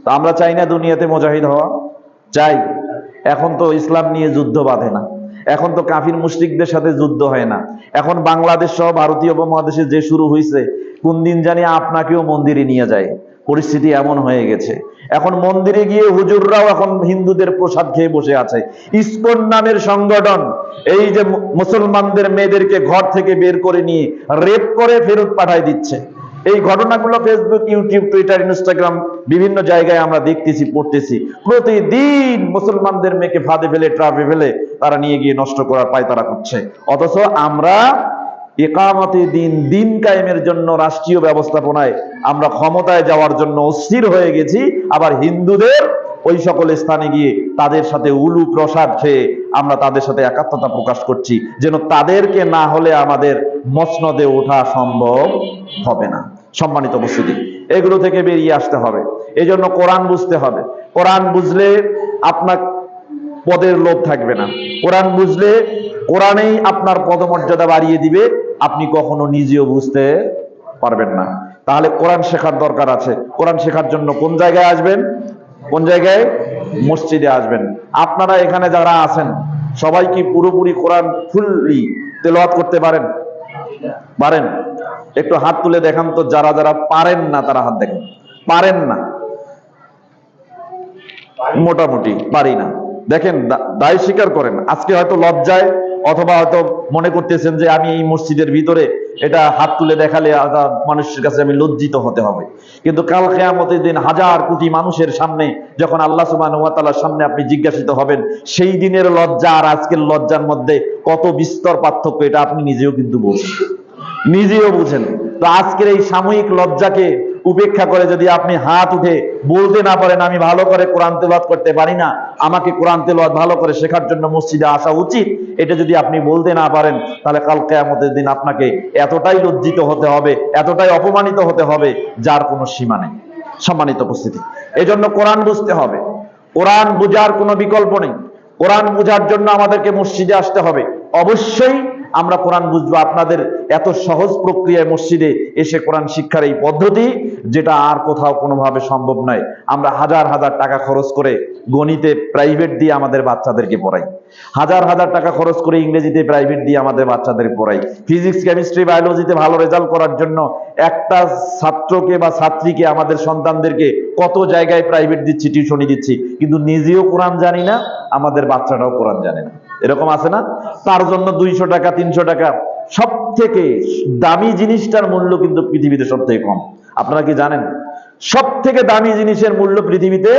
তা আমরা চাই না দুনিয়াতে মুজাহিদ হওয়া? চাই। এখন তো ইসলাম নিয়ে যুদ্ধ বাঁধে না, এখন তো কাফির মুশরিকদের সাথে যুদ্ধ হয় না। এখন বাংলাদেশ সহ ভারতীয় উপমহাদেশে যে শুরু হয়েছে, কোন দিন জানি আপনাকেও মন্দিরে নিয়ে যায়, পরিস্থিতি এমন হয়ে গেছে। এখন মন্দিরে গিয়ে হুজুররাও এখন হিন্দুদের প্রসাদ খেয়ে বসে আছে। ইসকন নামের সংগঠন এই যে মুসলমানদের মেয়েদেরকে ঘর থেকে বের করে নিয়ে রেপ করে ফেরত পাঠায় দিচ্ছে। এই ঘটনাগুলো ফেসবুক, ইউটিউব, টুইটার, ইনস্টাগ্রাম বিভিন্ন জায়গায় আমরা দেখতেছি, পড়তেছি। প্রতিদিন মুসলমানদের মেয়েকে ফাঁদে ফেলে, ট্রাপে ফেলে তারা নিয়ে গিয়ে নষ্ট করার পায়তারা করছে। অথচ আমরা ইকামতে দিন, দিন কায়েমের জন্য রাষ্ট্রীয় ব্যবস্থাপনায় আমরা ক্ষমতায় যাওয়ার জন্য অস্থির হয়ে গেছি। আবার হিন্দুদের ওই সকল স্থানে গিয়ে তাদের সাথে উলু প্রসাদ খেয়ে আমরা তাদের সাথে একাত্মতা প্রকাশ করছি, যেন তাদেরকে না হলে আমাদের মসনদে ওঠা সম্ভব হবে না। সম্মানিত উপস্থিতি, এগুলো থেকে বেরিয়ে আসতে হবে। এই জন্য কোরআন বুঝতে হবে। কোরআন বুঝলে আপনার পদের লোভ থাকবে না। কোরআন বুঝলে কোরআনেই আপনার পদমর্যাদা বাড়িয়ে দিবে, আপনি কখনো নিজেও বুঝতে পারবেন না। তাহলে কোরআন শেখার দরকার আছে। কোরআন শেখার জন্য কোন জায়গায় আসবেন? কোন জায়গায়? মসজিদে আসবেন। আপনারা এখানে যারা আছেন সবাই কি পুরোপুরি কোরআন ফুললি তেলাওয়াত করতে পারেন? পারেন? একটু হাত তুলে দেখান তো, যারা যারা পারেন না তারা হাত দেখেন। পারেন না? মোটামুটি পারি না। দেখেন, দায় স্বীকার করেন। আজকে হয়তো লজ্জায় অথবা হয়তো মনে করতেছেন যে আমি এই মসজিদের ভিতরে এটা হাত তুলে দেখালে মানুষের কাছে আমি লজ্জিত হতে হবে। কিন্তু কাল কিয়ামতের দিন হাজার কোটি মানুষের সামনে যখন আল্লাহ সুবহানাহু ওয়া তাআলার সামনে আপনি জিজ্ঞাসিত হবেন, সেই দিনের লজ্জা আর আজকের লজ্জার মধ্যে কত বিস্তর পার্থক্য, এটা আপনি নিজেও কিন্তু বুঝেন, নিজেও বুঝেন। তো আজকের এই সাময়িক লজ্জাকে উপেক্ষা করে যদি আপনি হাত উঠে বলতে না পারেন আমি ভালো করে কোরআন তেলাওয়াত করতে পারি না, আমাকে কোরআন তেলাওয়াত ভালো করে শেখার জন্য মসজিদে আসা উচিত, এটা যদি আপনি বলতে না পারেন, তাহলে কাল কিয়ামতের দিন আপনাকে এতটাই লজ্জিত হতে হবে, এতটাই অপমানিত হতে হবে, যার কোনো সীমা নেই। সম্মানিত উপস্থিতি, এজন্য কোরআন বুঝতে হবে। কোরআন বোঝার কোনো বিকল্প নেই। কোরআন বোঝার জন্য আমাদেরকে মসজিদে আসতে হবে। অবশ্যই আমরা কোরআন বুঝবো। আপনাদের এত সহজ প্রক্রিয়ায় মসজিদে এসে কোরআন শিক্ষার এই পদ্ধতি, যেটা আর কোথাও কোনোভাবে সম্ভব নয়। আমরা হাজার হাজার টাকা খরচ করে গণিতে প্রাইভেট দিয়ে আমাদের বাচ্চাদেরকে পড়াই, হাজার হাজার টাকা খরচ করে ইংরেজিতে প্রাইভেট দিয়ে আমাদের বাচ্চাদের পড়াই, ফিজিক্স, কেমিস্ট্রি, বায়োলজিতে ভালো রেজাল্ট করার জন্য একটা ছাত্রকে বা ছাত্রীকে, আমাদের সন্তানদেরকে কত জায়গায় প্রাইভেট দিচ্ছি, টিউশনি দিচ্ছি, কিন্তু নিজেও কোরআন জানি না, আমাদের বাচ্চাটাও কোরআন জানে না। এরকম আছে না? তার জন্য 200 টাকা 300 টাকা। সব থেকে দামি জিনিসটার মূল্য কিন্তু পৃথিবীতে সব থেকে কম। আপনারা কি জানেন? সব থেকে দামি জিনিসের মূল্য পৃথিবীতে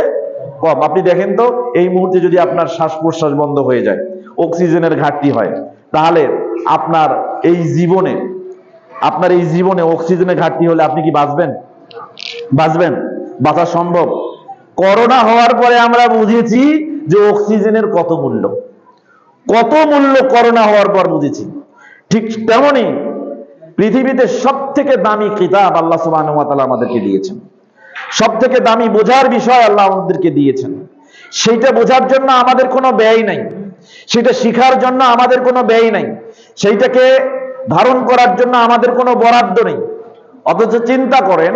কম। আপনি দেখেন তো, এই মুহূর্তে যদি আপনার শ্বাস প্রশ্বাস বন্ধ হয়ে যায়, অক্সিজেনের ঘাটতি হয়, তাহলে আপনার এই জীবনে অক্সিজেনের ঘাটতি হলে আপনি কি বাঁচবেন? বাঁচবেন? বাঁচা সম্ভব? করোনা হওয়ার পরে আমরা বুঝেছি যে অক্সিজেনের কত মূল্য করোনা হওয়ার পর বুঝেছি। ঠিক তেমনি পৃথিবীতে সব থেকে দামি কিতাব আল্লাহ সুবহানাহু ওয়া তাআলা আমাদেরকে দিয়েছেন। সব থেকে দামি বোঝার বিষয় আল্লাহ আমাদেরকে দিয়েছেন। সেইটা বোঝার জন্য আমাদের কোনো ব্যয় নাই, সেটা শিখার জন্য আমাদের কোনো ব্যয় নাই, সেইটাকে ধারণ করার জন্য আমাদের কোনো বরাদ্দ নেই। অথচ চিন্তা করেন,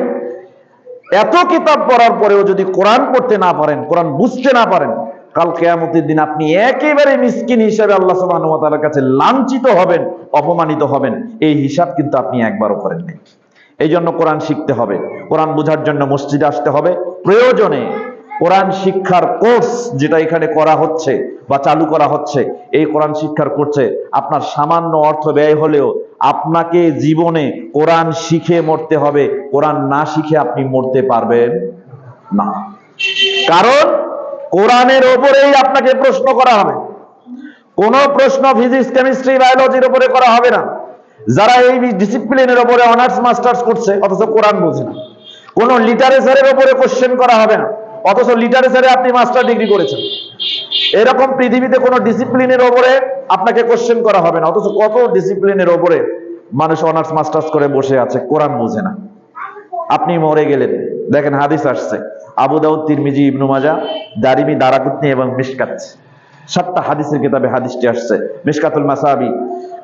এত কিতাব পড়ার পরেও যদি কোরআন পড়তে না পারেন, কোরআন বুঝতে না পারেন, কাল কিয়ামতের দিন আপনি একেবারে মিসকিন হিসেবে আল্লাহ সুবহানাহু ওয়া তাআলার কাছে লাঞ্ছিত হবেন, অপমানিত হবেন। এই হিসাব কিন্তু আপনি একবারও করেন নাই। এই জন্য কোরআন শিখতে হবে, কোরআন বোঝার জন্য মসজিদে আসতে হবে। প্রয়োজনে কোরআন শিক্ষার কোর্স যেটা এখানে করা হচ্ছে বা চালু করা হচ্ছে, এই কোরআন শিক্ষার কোর্সে আপনার সামান্য অর্থ ব্যয় হলেও আপনাকে জীবনে কোরআন শিখে মরতে হবে। কোরআন না শিখে আপনি মরতে পারবেন না। কারণ কোরআনের ওপরেই আপনাকে প্রশ্ন করা হবে। কোন প্রশ্ন ফিজিক্স, কেমিস্ট্রি, বায়োলজির উপরে করা হবে না। যারা এই ডিসিপ্লিনের উপরে অনার্স মাস্টার্স করছে অথচ কোরআন বোঝে না। কোন লিটারেচারের উপরে কোশ্চেন করা হবে না, অথচ লিটারেচারে আপনি মাস্টার ডিগ্রি করেছেন। এরকম পৃথিবীতে কোন ডিসিপ্লিনের উপরে আপনাকে কোশ্চেন করা হবে না, অথচ কত ডিসিপ্লিনের উপরে মানুষ অনার্স মাস্টার্স করে বসে আছে, কোরআন বোঝে না। আপনি মরে গেলেন, দেখেন হাদিস আসছে আবু দাউদ, তিরমিজি, ইবনু মাজাহ, দারিমি, দারাকুতনি এবং মিশকাত, 7টা হাদিসের কিতাবে হাদিসটি আসছে। মিশকাতুল মাসাবি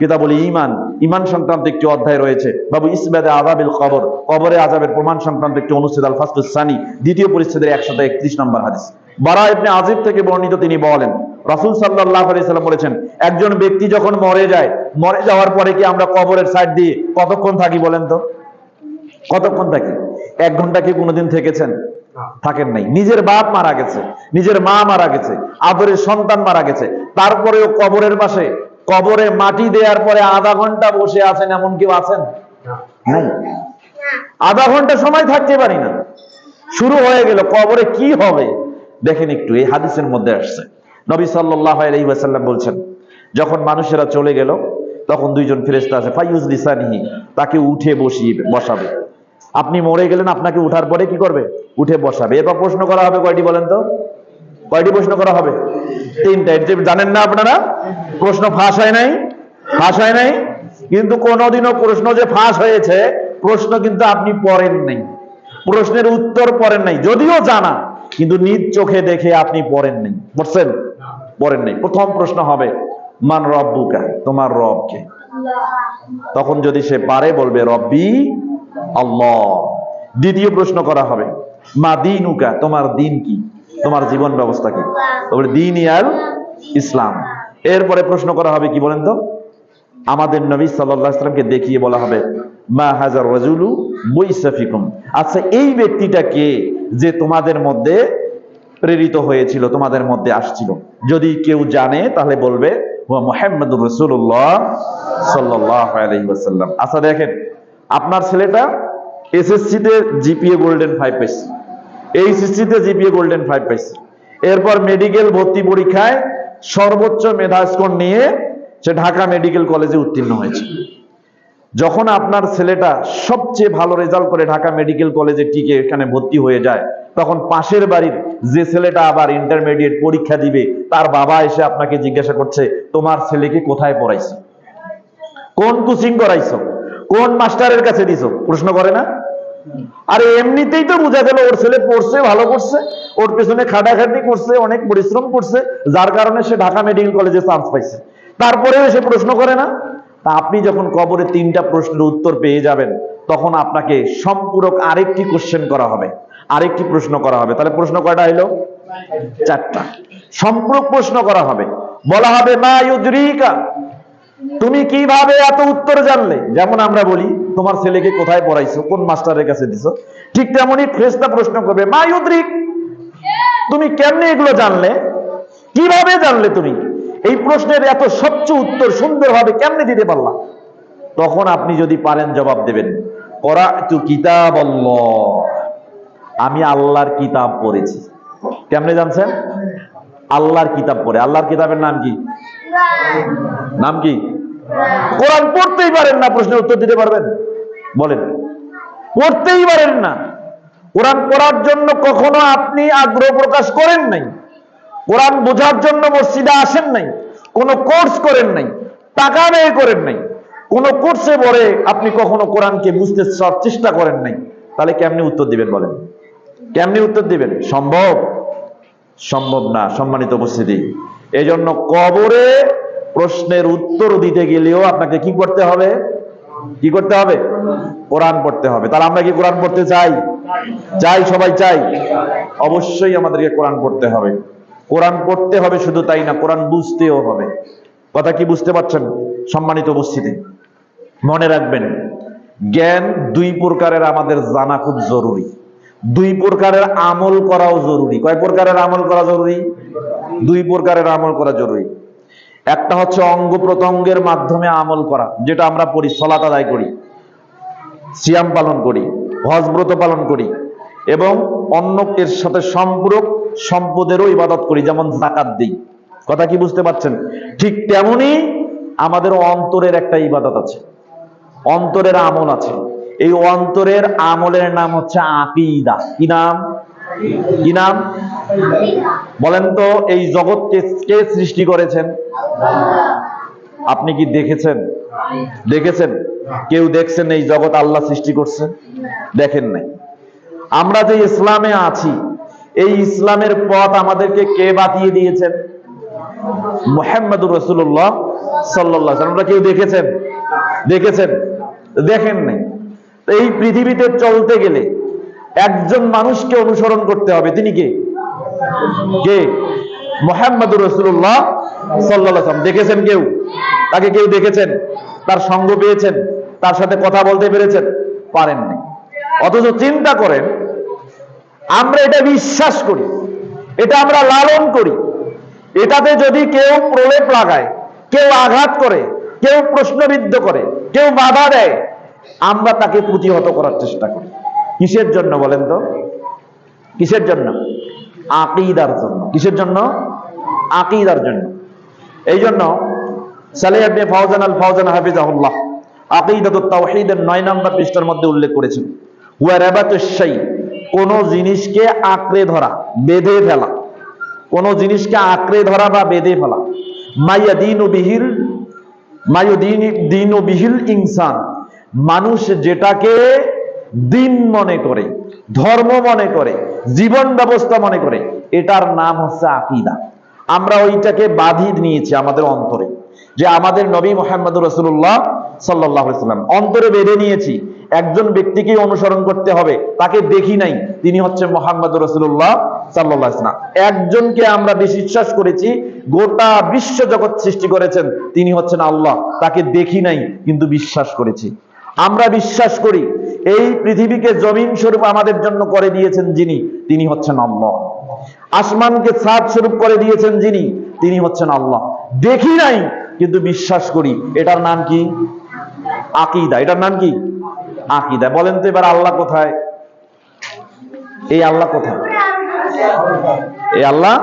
কিতাবুল ঈমান, ঈমান সংক্রান্ত একটি অধ্যায় রয়েছে। বাবু ইসবাতে আযাবিল কবর, কবরে আযাবের প্রমাণ সংক্রান্ত একটি অনুচ্ছেদ, আল ফাসলুস সানি, দ্বিতীয় পরিচ্ছেদের 131 নম্বর হাদিস। বারা ইবনে আজিব থেকে বর্ণিত, তিনি বলেন রাসূল সাল্লাল্লাহু আলাইহি সাল্লাম বলেছেন, একজন ব্যক্তি যখন মরে যায়, মরে যাওয়ার পরে কি আমরা কবরের সাইড দিয়ে কতক্ষণ থাকি বলেন তো? কতক্ষণ থাকি? 1 ঘন্টা কি কোনোদিন থেকেছেন? থাকেন নাই। নিজের বাপ মারা গেছে, নিজের মা মারা গেছে, আদরের সন্তান মারা গেছে, তারপরেও কবরের পাশে কবরে মাটি দেওয়ার পরে আধা ঘন্টা বসে আছেন এমন কেউ আছেন? নাই। আধা ঘন্টা সময় থাকতে পারি না, শুরু হয়ে গেল কবরে কি হবে। দেখেন একটু, এই হাদিসের মধ্যে আসছে নবী সাল্লাল্লাহু আলাইহি ওয়াসাল্লাম বলছেন, যখন মানুষেরা চলে গেল তখন 2 জন ফেরেশতা আছে, ফায়ুজ লিসানিহি, তাকে উঠে বসাবে। আপনি মরে গেলেন, আপনাকে উঠার পরে কি করবে? উঠে বসাবে। এরপর প্রশ্ন করা হবে কয়টি বলেন তো? কয়টি প্রশ্ন করা হবে? 3টা। জানেন না আপনারা? প্রশ্ন ফাঁস হয় নাই, ফাঁস হয় নাই। কিন্তু কোনোদিনও প্রশ্ন যে ফাঁস হয়েছে, প্রশ্ন কিন্তু আপনি পড়েন নাই, প্রশ্নের উত্তর পড়েন নাই, যদিও জানা, কিন্তু নিজ চোখে দেখে আপনি পড়েন নাই। পড়ছেন? পড়েন নাই। প্রথম প্রশ্ন হবে মান রব্বুকা, তোমার রব কে? তখন যদি সে পারে বলবে রব্বি আল্লাহ। দ্বিতীয় প্রশ্ন করা হবে মা দীনুকা, তোমার দিন কি, তোমার জীবন ব্যবস্থা কি? তবে দিন ইয়াল ইসলাম। এরপরে প্রশ্ন করা হবে কি বলেন তো? আমাদের নবী সাল্লাল্লাহু আলাইহি ওয়াসাল্লামকে দেখিয়ে বলা হবে মা হাজার রাজুলু বুইসা ফিকুম, আচ্ছা এই ব্যক্তিটা কে যে তোমাদের মধ্যে প্রেরিত হয়েছিল, তোমাদের মধ্যে আসছিল? যদি কেউ জানে তাহলে বলবে ওয়া মুহাম্মাদুর রাসূলুল্লাহ সাল্লাল্লাহু আলাইহি ওয়াসাল্লাম। আচ্ছা দেখেন, আপনার ছেলেটা এসএসসি তে জিপিএ গোল্ডেন 5 পাইছে, এইচএসসি তে জিপিএ গোল্ডেন 5 পাইছে, এরপর মেডিকেল ভর্তি পরীক্ষায় সর্বোচ্চ মেধা স্কোর নিয়ে সে ঢাকা মেডিকেল কলেজে উত্তীর্ণ হয়েছে। যখন আপনার ছেলেটা সবচেয়ে ভালো রেজাল্ট করে ঢাকা মেডিকেল কলেজে টিকে এখানে ভর্তি হয়ে যায়, তখন পাশের বাড়ির যে ছেলেটা আবার ইন্টারমিডিয়েট পরীক্ষা দিবে, তার বাবা এসে আপনাকে জিজ্ঞাসা করছে তোমার ছেলেকে কোথায় পড়াইছো, কোন কোচিং করাইছো, কোন মাস্টারের কাছে দিছো? প্রশ্ন করে না? আরে এমনিতেই তো বোঝা গেল ওর ছেলে পড়ছে, ভালো করছে, ওর পেছনে খাটাখাটি করছে, অনেক পরিশ্রম করছে, যার কারণে সে ঢাকা মেডিকেল কলেজে চান্স পাইছে। তারপরেও সে প্রশ্ন করে না? তা আপনি যখন কবরে 3টা প্রশ্নের উত্তর পেয়ে যাবেন, তখন আপনাকে সম্পূরক আরেকটি কোশ্চেন করা হবে, আরেকটি প্রশ্ন করা হবে। তাহলে প্রশ্ন কয়টা হইল? 4টা। সম্পূরক প্রশ্ন করা হবে, বলা হবে মা ইউদরিকা, তুমি কিভাবে এত উত্তর জানলে? যেমন আমরা বলি তোমার ছেলেকে কোথায় পড়াইছো, কোন মাস্টারের কাছে দিছো, ঠিক তেমনই ফেরেশতা প্রশ্ন করবে মা ইউদরিক, তুমি কেমনে এগুলো জানলে, কিভাবে জানলে, তুমি এই প্রশ্নের এত স্বচ্ছ উত্তর সুন্দরভাবে কেমনে দিতে পারলা? তখন আপনি যদি পারেন জবাব দেবেন করাতু কিতাবাল্লাহ, আমি আল্লাহর কিতাব পড়েছি। কেমনে জানছেন? আল্লাহর কিতাব পড়ে। আল্লাহর কিতাবের নাম কি? নাম কি? কোরআন। পড়তেই পারেন না, প্রশ্নের উত্তর দিতে পারবেন? বলেন, পড়তেই পারেন না। কোরআন পড়ার জন্য কখনো আপনি আগ্রহ প্রকাশ করেন নাই, কোরআন বোঝার জন্য মসজিদে আসেন নাই, কোনো কোর্স করেন নাই, টাকা ব্যয় করেন নাই, কোনো কোর্সে পড়ে আপনি কখনো কোরআনকে বুঝতে চেষ্টা করেন নাই, তাহলে কেমনি উত্তর দিবেন বলেন? কেমনি উত্তর দিবেন? সম্ভব? সম্ভব না। সম্মানিত উপস্থিতি, এই জন্য কবরে প্রশ্নের উত্তর দিতে গেলেও আপনাকে কি করতে হবে? কি করতে হবে? কোরআন পড়তে হবে। তাহলে আমরা কি কোরআন পড়তে চাই? চাই, সবাই চাই। অবশ্যই আমাদেরকে কোরআন পড়তে হবে। কোরআন পড়তে হবে শুধু তাই না, কোরআন বুঝতেও হবে। কথা কি বুঝতে পারছেন? সম্মানিত উপস্থিতি, মনে রাখবেন, জ্ঞান দুই প্রকারের আমাদের জানা খুব জরুরি। দুই প্রকারের আমল করাও জরুরি। কয় প্রকারের আমল করা জরুরি? দুই প্রকারের আমল করা জরুরি। একটা হচ্ছে অঙ্গ প্রত্যঙ্গের মাধ্যমে আমল করা, যেটা আমরা পড়ি, সালাত আদায় করি, সিয়াম পালন করি, হজ ব্রত পালন করি, এবং অন্য এর সাথে সম্পূরক সম্পদেরও ইবাদত করি, যেমন যাকাত দিই। কথা কি বুঝতে পারছেন? ঠিক তেমনি আমাদের অন্তরের একটা ইবাদত আছে, অন্তরের আমল আছে। এই অন্তরের আমলের নাম হচ্ছে আকীদা। কি নাম? কি নাম বলেন তো? এই জগৎকে কে সৃষ্টি করেছেন? আপনি কি দেখেছেন? দেখেছেন? কেউ দেখছেন এই জগৎ আল্লাহ সৃষ্টি করছে? দেখেন নাই। আমরা যে ইসলামে আছি, এই ইসলামের পথ আমাদেরকে কে বাতিয়ে দিয়েছেন? মুহাম্মদুর রাসূলুল্লাহ সাল্লাল্লাহু আলাইহি ওয়াসাল্লাম। আমরা কেউ দেখেছেন? দেখেছেন? দেখেন নাই। এই পৃথিবীতে চলতে গেলে একজন মানুষকে অনুসরণ করতে হবে। তিনি কে? কে? মুহাম্মদুর রাসূলুল্লাহ সাল্লাল্লাহু আলাইহি ওয়াসাল্লাম। দেখেছেন কেউ? তাকে কেউ দেখেছেন? তার সঙ্গ পেয়েছেন? তার সাথে কথা বলতে পেরেছেন? পারেননি। অথচ চিন্তা করেন, আমরা এটা বিশ্বাস করি, এটা আমরা লালন করি, এটাতে যদি কেউ প্রলেপ লাগায়, কেউ আঘাত করে, কেউ প্রশ্নবিদ্ধ করে, কেউ বাধা দেয়, আমরা তাকে প্রতিহত করার চেষ্টা করি। কিসের জন্য বলেন তো? কিসের জন্য? আকীদার জন্য। কিসের জন্য? আকীদার জন্য। এই জন্য সালেহ ইবনে ফাওজান আল ফাওজান হাফিজাহুল্লাহ আকীদাতুত তাওহীদের 9 নম্বর পৃষ্ঠার মধ্যে উল্লেখ করেছেন, ওয়া রাবাতুশ শাই, কোন জিনিসকে আঁকড়ে ধরা, বেঁধে ফেলা, কোন জিনিসকে আঁকড়ে ধরা বা বেঁধে ফেলা, মায়ুদিনু বিহিল ইনসান, মানুষ যেটাকে দিন মনে করে, ধর্ম মনে করে, জীবন ব্যবস্থা মনে করে, এটার নাম হচ্ছে আকীদা। আমরা ওইটাকে বাঁধিয়ে নিয়েছি আমাদের অন্তরে, যে আমাদের নবী মুহাম্মদুর রাসূলুল্লাহ সাল্লাল্লাহু আলাইহি ওয়াসাল্লাম অন্তরে বেঁধে নিয়েছি। একজন ব্যক্তিকে অনুসরণ করতে হবে, তাকে দেখি নাই, তিনি হচ্ছে মুহাম্মদুর রাসূলুল্লাহ সাল্লাল্লাহু আলাইহি ওয়াসাল্লাম। একজনকে আমরা বিশ্বাস করেছি, গোটা বিশ্ব জগৎ সৃষ্টি করেছেন, তিনি হচ্ছেন আল্লাহ, তাকে দেখি নাই কিন্তু বিশ্বাস করেছি। আমরা বিশ্বাস করি এই পৃথিবীকে জমিন স্বরূপ আমাদের জন্য করে দিয়েছেন যিনি, তিনি হচ্ছেন আল্লাহ। আসমানকে ছাদ স্বরূপ করে দিয়েছেন যিনি, তিনি হচ্ছেন আল্লাহ। দেখি নাই কিন্তু বিশ্বাস করি। এটার নাম কি? আকীদা। এটার নাম কি? আকীদা। বলেন তো এবার আল্লাহ কোথায়? এই আল্লাহ কোথায়? এই আল্লাহ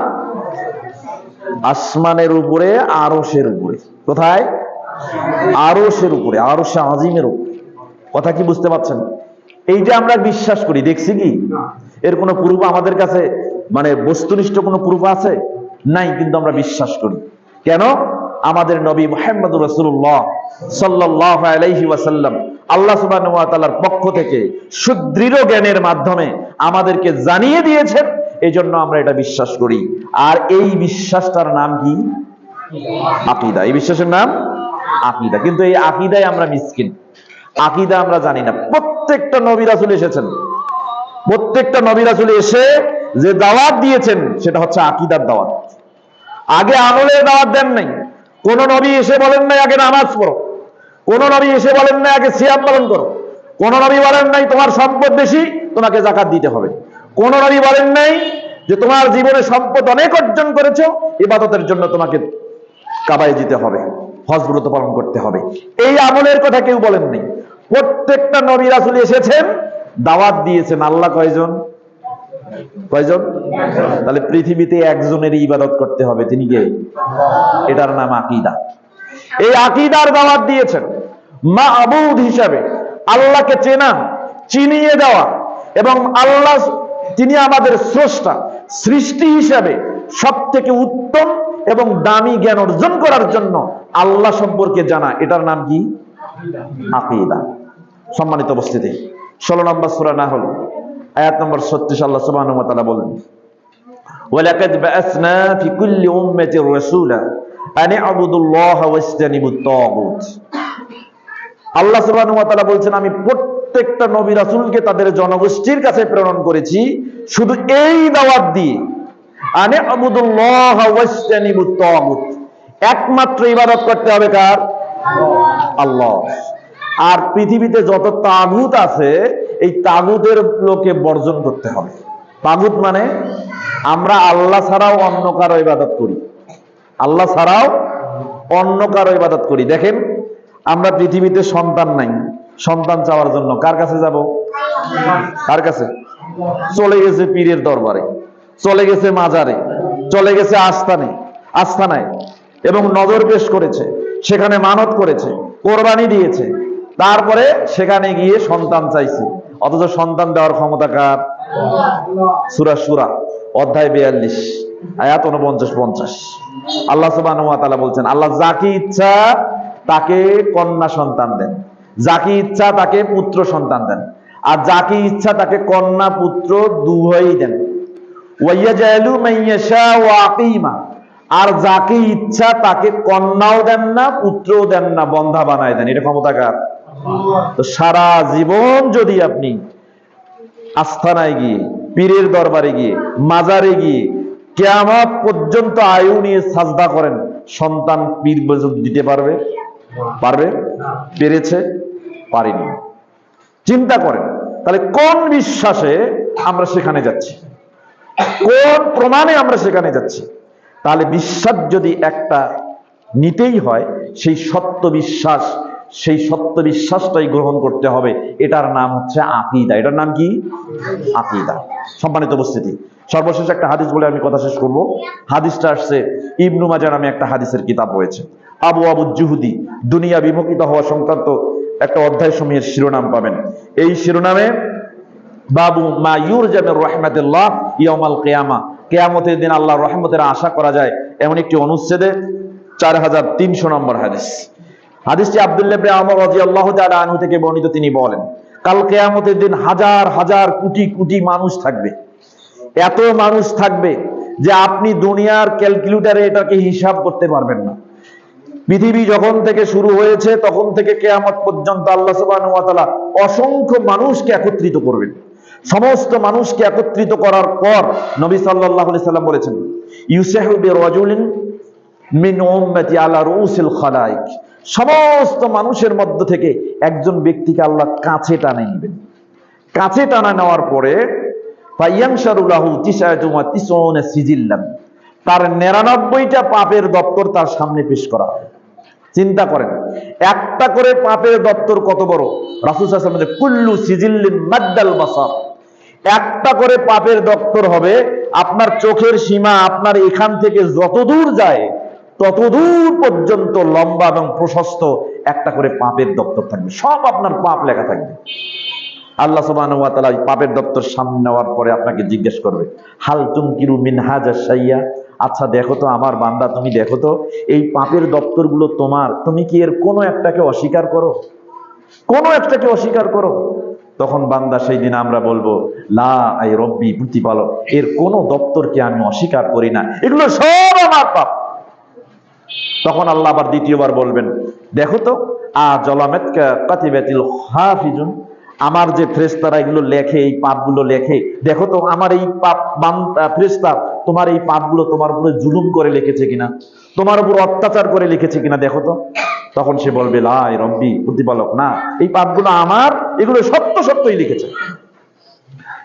আসমানের উপরে, আরশের উপরে। কোথায়? আরশের উপরে, আরশে আজিমের উপরে। কথা কি বুঝতে পারছেন? এই যে আমরা বিশ্বাস করি, দেখছি কি? এর কোনো প্রুফ আমাদের কাছে, মানে বস্তুনিষ্ঠ কোনো প্রুফ আছে? নাই, কিন্তু আমরা বিশ্বাস করি। কেন? আমাদের নবী মুহাম্মদুর রাসূলুল্লাহ সাল্লাল্লাহু আলাইহি ওয়াসাল্লাম আল্লাহ সুবহানাহু ওয়া তাআলার পক্ষ থেকে সুদৃঢ় জ্ঞানের মাধ্যমে আমাদেরকে জানিয়ে দিয়েছেন, এজন্য আমরা এটা বিশ্বাস করি। আর এই বিশ্বাসটার নাম কি? আকীদা। এই বিশ্বাসের নাম আকীদা। কিন্তু এই আকীদায় আমরা মিসকিন, আকীদা আমরা জানি না। প্রত্যেকটা নবী রাসূল এসেছেন, প্রত্যেকটা নবী রাসূল এসে যে দাওয়াত দিয়েছেন সেটা হচ্ছে আকীদার দাওয়াত। আগে আমলের দাওয়াত দেন নাই। কোন নবী এসে বলেন নাই আগে নামাজ পড়ো, কোন নবী এসে বলেন নাই আগে সিয়াম পালন করো, কোন নবী বলেন নাই তোমার সম্পদ বেশি, তোমাকে যাকাত দিতে হবে, কোন নবী বলেন নাই যে তোমার জীবনে সম্পদ অনেক অর্জন করেছো, ইবাদতের জন্য তোমাকে কাবায় যেতে হবে, হজ ব্রত পালন করতে হবে। এই আমলের কথা কেউ বলেন নাই। প্রত্যেকটা নবী রাসূল এসেছেন, দাওয়াত দিয়েছেন। আল্লাহ কয়জন? কয়জন? তাহলে পৃথিবীতে একজনের ইবাদত করতে হবে, তিনি কে? এটার নাম আকীদা। এই আকীদার দাওয়াত দিয়েছেন মাবুদ হিসাবে, আল্লাহকে চেনা, চিনিয়ে দেওয়া, এবং আল্লাহ তিনি আমাদের স্রষ্টা, সৃষ্টি হিসাবে সবথেকে উত্তম এবং দামি জ্ঞান অর্জন করার জন্য আল্লাহ সম্পর্কে জানা, এটার নাম কি? আকীদা। সম্মানিত উপস্থিতি, 16 নম্বর সূরা নাহল আয়াত নম্বর 36 আল্লাহ সুবহানাহু ওয়া তাআলা বলেন, ওয়ালাকাদ বাআসনা ফি কুল্লি উম্মাতির রাসূলা আন ইবুদুল্লাহ ওয়াজতানিবুত তাগুত। আল্লাহ সুবহানাহু ওয়া তাআলা বলছেন, আমি প্রত্যেকটা নবী রাসূলকে তাদের জনগোষ্ঠীর কাছে প্রেরণ করেছি শুধু এই দাওয়াত দিয়ে আনে আবুদুল্লাহ ওয়াজতানিবুত তাগুত, একমাত্র ইবাদত করতে হবে কার? আল্লাহ। আর পৃথিবীতে যত তাগুত আছে এই তাগুতের লোকে বর্জন করতে হবে। তাগুত মানে আমরা আল্লাহ ছাড়াও অন্য কারো ইবাদত করি, আল্লাহ ছাড়াও অন্য কারো ইবাদত করি। দেখেন আমরা পৃথিবীতে সন্তান নাই, সন্তান চাওয়ার জন্য কার কাছে যাব? কার কাছে? চলে গেছে পীরের দরবারে, চলে গেছে মাজারে, চলে গেছে আস্তানায় এবং নজর পেশ করেছে, সেখানে মানত করেছে, কোরবানি দিয়েছে, তারপরে সেখানে গিয়ে সন্তান চাইছে। অথচ সন্তান দেওয়ার ক্ষমতা কার? সূরা সূরা অধ্যায় 42 আয়াত 49-50 আল্লাহ সুবহানাহু ওয়া তাআলা বলছেন, আল্লাহ যাকে ইচ্ছা তাকে কন্যা সন্তান দেন, যাকে ইচ্ছা তাকে পুত্র সন্তান দেন, আর যাকে ইচ্ছা তাকে কন্যা পুত্র দুই দেন। ওয়াইয়াজালু মাইয়াশাউ আকিমা, আর যাকে ইচ্ছা তাকে কন্যাও দেন না পুত্রও দেন না, বন্ধা বানায় দেন। এটা ক্ষমতা কার? তো সারা জীবন যদি আপনি আস্থানায় গিয়ে, পীরের দরবারে গিয়ে, মাজারে গিয়ে কিয়ামত পর্যন্ত আয়ু নিয়ে সাজদা করেন, সন্তান পীর দিতে পারবে? পেরেছে? পারেনি। চিন্তা করেন তাহলে কোন বিশ্বাসে আমরা সেখানে যাচ্ছি, কোন প্রমাণে আমরা সেখানে যাচ্ছি? তাহলে বিশ্বাস যদি একটা নিতেই হয়, সেই সত্য বিশ্বাসটাই গ্রহণ করতে হবে। এটার নাম হচ্ছে আকীদা। এটার নাম কি? আকীদা। সম্মানিত উপস্থিতি, সর্বশেষ একটা হাদিস বলে আমি কথা শেষ করব। হাদিসটা আসছে ইবনু মাজাহ নামে একটা হাদিসের কিতাব রয়েছে। আবু জুহুদি দুনিয়া বিমুখিত হওয়া সংক্রান্ত একটা অধ্যায় সমূহের শিরোনাম পাবেন। এই শিরোনামে বাবু মা ইউরজা মির রাহমাতিল্লাহ ইয়াউমাল কিয়ামা, কিয়ামতের দিন আল্লাহর রহমতের আশা করা যায়, এমন একটি অনুচ্ছেদে 4300 নম্বর হাদিস। হাদিসটি আব্দুল্লাহ ইবনে আমর রাদিয়াল্লাহু তাআলা আনহু থেকে বর্ণিত। তিনি বলেন, কাল কিয়ামতের দিন হাজার হাজার কোটি কোটি মানুষ থাকবে। এত মানুষ থাকবে যে আপনি দুনিয়ার ক্যালকুলেটরে এটাকে হিসাব করতে পারবেন না। পৃথিবী যখন থেকে শুরু হয়েছে তখন থেকে কিয়ামত পর্যন্ত আল্লাহ সুবহানাহু ওয়া তাআলা অসংখ্য মানুষকে একত্রিত করবেন। সমস্ত মানুষকে একত্রিত করার পর নবী সাল্লাল্লাহু আলাইহি সাল্লাম বলেছেন, ইউসাহু বিরাজুলিন মিন উম্মতি আলা রুউসিল খালাইক, সমস্ত মানুষের মধ্য থেকে একজন ব্যক্তিকে আল্লাহ কাছে টানে নেবেন। কাছে টানা নেওয়ার পরে ফায়ানশারু লাহু 99 সিজিল্লান, তার 99টা পাপের দপ্তর তার সামনে পেশ করা হবে। চিন্তা করেন, একটা করে পাপের দপ্তর কত বড়? রাসূল সাল্লাল্লাহু আলাইহি ওয়াসাল্লাম বলেন, কুল্লু সিজিল্লিন মাদ্দাল বাসার, একটা করে পাপের দপ্তর হবে আপনার চোখের সীমা, আপনার এখান থেকে যত দূর যায় ততদূর পর্যন্ত লম্বা এবং প্রশস্ত একটা করে পাপের দপ্তর থাকবে, সব আপনার পাপ লেখা থাকবে। আল্লাহ সুবহানাহু ওয়া তাআলা পাপের দপ্তর সামনে নেওয়ার পরে আপনাকে জিজ্ঞেস করবে, হাল তুনকিরু মিন হাযা শাইয়া, আচ্ছা দেখো তো আমার বান্দা, তুমি দেখো তো এই পাপের দপ্তরগুলো তোমার, তুমি কি এর কোনো একটাকে অস্বীকার করো? কোনো একটাকে অস্বীকার করো? তখন বান্দা সেই দিন আমরা বলবো, লা আই রব্বি, প্রতিপালক, এর কোনো দপ্তরকে আমি অস্বীকার করি না, এগুলো সব আমার পাপ। তখন আল্লাহ আবার দ্বিতীয়বার বলবেন, দেখো তো আজলামাতকা কাতিবাতিল হাফিজুন, আমার যে ফেরেশতারা এগুলো লেখে, এই পাপগুলো লেখে, দেখো তো আমার এই পাপ ফেরেশতা তোমার এই পাপগুলো তোমার উপরে জুলুম করে লিখেছে কিনা, তোমার উপর অত্যাচার করে লিখেছে কিনা, দেখো তো। তখন সে বলবে, লা রব্বি, প্রতিপালক, না, এই পাপগুলো আমার, এগুলো সত্যই লিখেছে।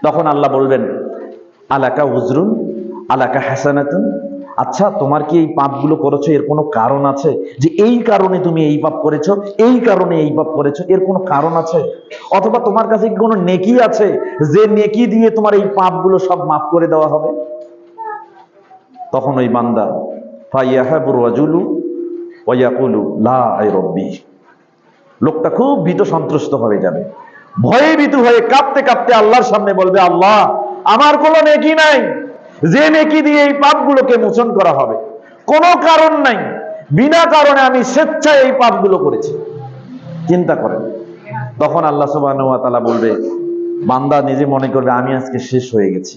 তখন আল্লাহ বলবেন, আলাকা উজরুন আলাকা হাসানাতুন, আচ্ছা তোমার কি এই পাপগুলো করেছো এর কোনো কারণ আছে? যে এই কারণে তুমি এই পাপ করেছো, এই কারণে এই পাপ করেছো, এর কোনো কারণ আছে? অথবা তোমার কাছে কি কোনো নেকি আছে যে নেকি দিয়ে তোমার এই পাপগুলো সব মাফ করে দেওয়া হবে? তখন ওই বান্দা ফায়াহাবুর রাজুলু ওয়া ইয়াকুলু লা আই রব্বি, লোকটা খুব ভীত সন্ত্রস্ত হয়ে যাবে, ভয়ে ভীতু হয়ে কাঁপতে কাঁপতে আল্লাহর সামনে বলবে, আল্লাহ আমার কোনো নেকি নাই যে নেকি দিয়ে এই পাপগুলোকে মোচন করা হবে, কোনো কারণ নাই, বিনা কারণে আমি স্বেচ্ছায় এই পাপগুলো করেছি। চিন্তা করেন, তখন আল্লাহ সুবহানাহু ওয়া তাআলা বলবে, বান্দা নিজে মনে করবে আমি আজকে শেষ হয়ে গেছি,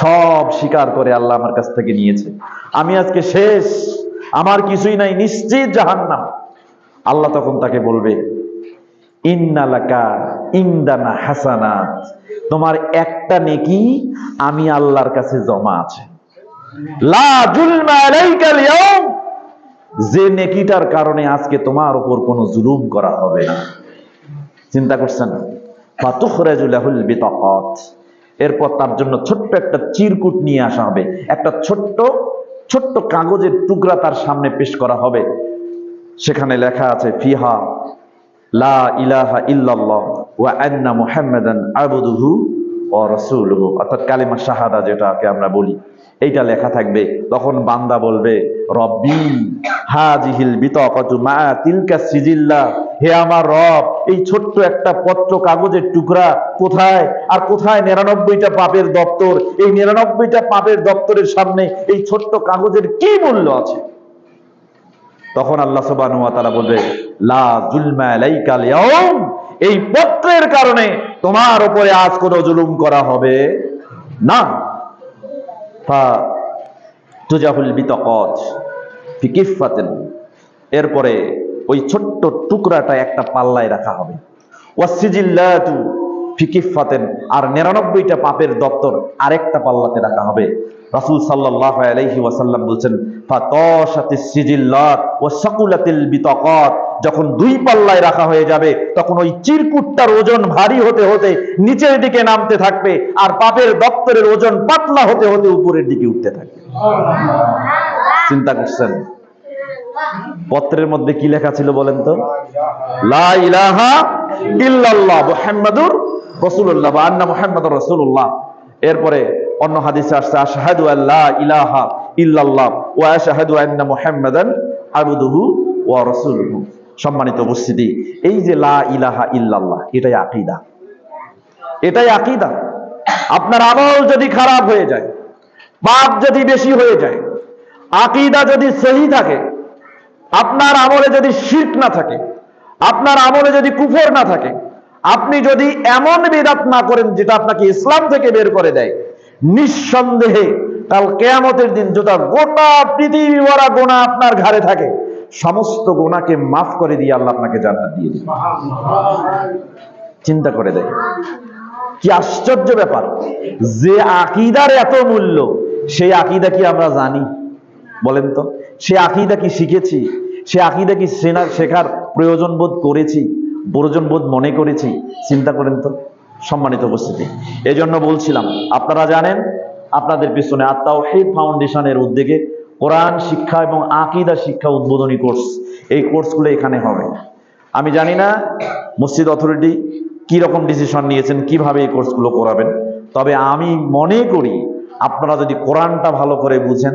সব স্বীকার করে আল্লাহ আমার কাছ থেকে নিয়েছে, আমি আজকে শেষ, আমার কিছুই নাই, নিশ্চিত জাহান্নাম। আল্লাহ তখন তাকে বলবে, ইন্নালাকা ইনদানা হাসানাত, তোমার একটা নেকি আমি আল্লাহর কাছে জমা আছে। লা জুলমা আলাইকাল ইয়াউম, যে নেকিটার কারণে আজকে তোমার উপর কোনো জুলুম করা হবে না। চিন্তা করছেন? ফাতুখরাজু লাহুল বিতাকাত, এরপর তার জন্য ছোট্ট একটা চিরকুট নিয়ে আসা হবে, একটা ছোট্ট ছোট্ট কাগজের টুকরা তার সামনে পেশ করা হবে। সেখানে লেখা আছে ফিহা লা ইলাহা ইল্লাল্লাহ ওয়া আন্না মুহাম্মাদান আবদুহু ওয়া রাসূলুহু, অর্থাৎ কালিমা শাহাদা যেটাকে আমরা বলি, এইটা লেখা থাকবে। তখন বান্দা বলবে রব্বি হাজিহিল বিতাকাতু মা তিলকা সিজিল্লাহ, হে আমার রব, এই ছোট্ট একটা পত্র কাগজের টুকরা কোথায়, আর কোথায় 99টা পাপের দপ্তর? এই 99টা পাপের দপ্তরের সামনে এই ছোট্ট কাগজের কি মূল্য আছে? তখন আল্লাহ সুবহানাহু ওয়া তাআলা বলবে লা যুলমা আলাইকাল ইয়াউম, এই পত্রের কারণে তোমার উপরে আজ কোনো জুলুম করা হবে না। ফা তুজাহুল বিতাকাত ফি কিফাতিন, এরপরে ওই ছোট্ট টুকরাটা একটা পাল্লায় রাখা হবে। ওয়াসিজিল্লাতু ফি কিফাতিন, আর 99টা পাপের দপ্তর আরেকটা পাল্লাতে রাখা হবে। রাসূল সাল্লাল্লাহু আলাইহি ওয়াসাল্লাম বলেছেন ফাতাশাতিস সিজিল্লাত ওয়া সাকুলাতিল বিতাকাত, যখন দুই পাল্লায় রাখা হয়ে যাবে তখন ওই চিরকুটটার ওজন ভারী হতে হতে নিচের দিকে নামতে থাকবে, আর পাপের দপ্তরের ওজন পাতলা হতে হতে উপরের দিকে উঠতে থাকবে। চিন্তা করছেন? পত্রের মধ্যে কি লেখা ছিল বলেন তো? লা ইলাহা ইল্লাল্লাহ মুহাম্মাদুর রাসূলুল্লাহ বা আন্না মুহাম্মাদুর রাসূলুল্লাহ। এরপরে অন্য হাদিসে আসছে আশহাদু আল্লা ইলাহা ইল্লাল্লাহ ওয়া আশহাদু আন্না মুহাম্মাদান আবদুহু ওয়া রাসূলুহু। সম্মানিত উপস্থিতি, এই যে লা ইলাহা ইল্লাল্লাহ, এটাই আকীদা, এটাই আকীদা। আপনার আমল যদি খারাপ হয়ে যায়, পাপ যদি বেশি হয়ে যায়, আকীদা যদি সহি থাকে, আপনার আমলে যদি শিরক না থাকে, আপনার আমলে যদি কুফর না থাকে, আপনি যদি এমন বিদআত না করেন যেটা আপনাকে ইসলাম থেকে বের করে দেয়, নিঃসন্দেহে কাল কিয়ামতের দিন যেটা গোটা পৃথিবী ভরা গুনাহ আপনার ঘাড়ে থাকে, সমস্ত গুনাহকে মাফ করে দিয়ে আল্লাহ আপনাকে জান্নাত দিয়ে দিবেন। চিন্তা করে দেয়, কি আশ্চর্য ব্যাপার! যে আকীদার এত মূল্য, সেই আকীদা কি আমরা জানি বলেন তো? সে আকীদা কি শিখেছি? সে আকীদা কি শেখার প্রয়োজন বোধ করেছি, প্রয়োজন বোধ মনে করেছি? চিন্তা করেন তো। সম্মানিত উপস্থিতি, এই জন্য বলছিলাম, আপনারা জানেন আপনাদের পিছনে আত-তাওহীদ ফাউন্ডেশনের উদ্যোগে কোরআন শিক্ষা এবং আকীদা শিক্ষা উদ্বোধনী কোর্স, এই কোর্সগুলো এখানে হবে। আমি জানি না মসজিদ অথরিটি কি রকম ডিসিশন নিয়েছেন, কিভাবে এই কোর্সগুলো করাবেন, তবে আমি মনে করি আপনারা যদি কোরআনটা ভালো করে বুঝেন,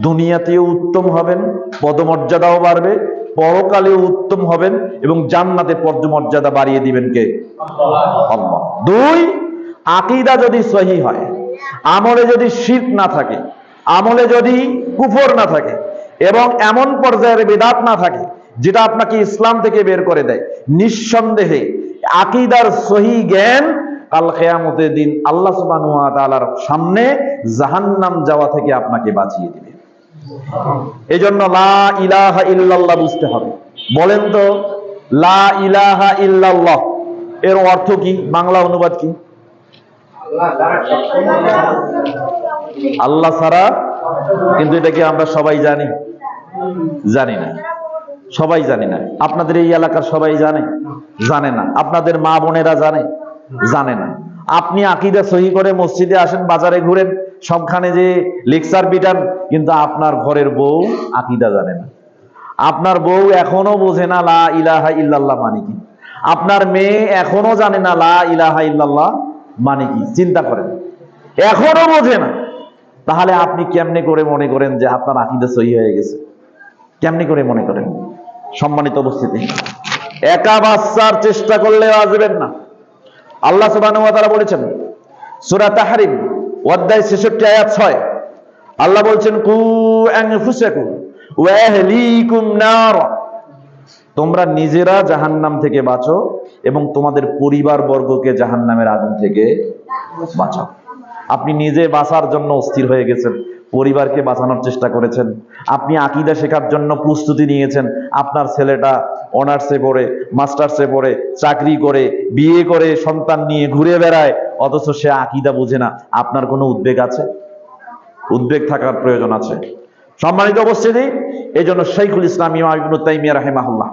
দুনিয়াতেও উত্তম হবেন, পদমর্যাদাও বাড়বে, পরকালেও উত্তম হবেন, এবং জান্নাতে পদমর্যাদা বাড়িয়ে দিবেন কে? আল্লাহ। দুই, আকীদা যদি সহি হয়, আমলে যদি শিরক না থাকে, আমলে যদি কুফর না থাকে, এবং এমন পর্যায়ের বিদআত না থাকে যেটা আপনাকে ইসলাম থেকে বের করে দেয়, নিঃসন্দেহে আকীদার সহি জ্ঞান কাল কিয়ামতের দিন আল্লাহ সুবহানাহু ওয়া তাআলার সামনে জাহান্নাম যাওয়া থেকে আপনাকে বাঁচিয়ে দিবে। এজন্য লা ইলাহা ইল্লাল্লাহ বুঝতে হবে। বলেন তো, লা ইলাহা ইল্লাল্লাহ এর অর্থ কি? বাংলা অনুবাদ কি? আল্লাহ ছাড়া। কিন্তু এটা কি আমরা সবাই জানি? জানি না, সবাই জানি না। আপনাদের এই এলাকার সবাই জানে? জানে না। আপনাদের মা বোনেরা জানে? জানে না। আপনি আকীদা সহি করে মসজিদে আসেন, বাজারে ঘুরেন, সবখানে যে লেকচার পিটান, কিন্তু আপনার ঘরের বউ আকীদা জানে না। আপনার বউ এখনো বোঝে না লা ইলাহা ইল্লাল্লাহ মানে কি। আপনার মেয়ে এখনো জানে না লা ইলাহা ইল্লাল্লাহ মানে কি। চিন্তা করেন, এখনো বোঝে না। তাহলে আপনি কেমনে করে মনে করেন যে আপনার আকীদা সহি হয়ে গেছে? কেমনে করে মনে করেন? সম্মানিত উপস্থিতি, একা বাচ্চার চেষ্টা করলে আসবেন না। আল্লাহ সুবহানাহু ওয়া তাআলা বলেছেন সূরা তাহরিম অধ্যায় 66 আয়াত 6, আল্লাহ বলছেন কু আনফুসাকুম ওয়া আহলিকুম নার, তোমরা নিজেরা জাহান্নাম থেকে বাঁচো এবং তোমাদের পরিবার বর্গকে জাহান্নামের আগুন থেকে বাঁচাও। আপনি নিজে বাঁচার জন্য অস্থির হয়ে গেছেন, পরিবারকে বাঁচানোর চেষ্টা করেছেন, আপনি আকীদা শেখার জন্য প্রস্তুতি নিয়েছেন। আপনার ছেলেটা অনার্সে পড়ে, মাস্টার্সে পড়ে, চাকরি করে, বিয়ে করে, সন্তান নিয়ে ঘুরে বেড়ায়, অথচ সে আকীদা বোঝে না। আপনার কোনো উদ্বেগ আছে? উদ্বেগ থাকার প্রয়োজন আছে। সম্মানিত উপস্থিতি, এই জন্য শাইখুল ইসলাম ইমাম ইবনে তাইমিয়া রাহিমাহুল্লাহ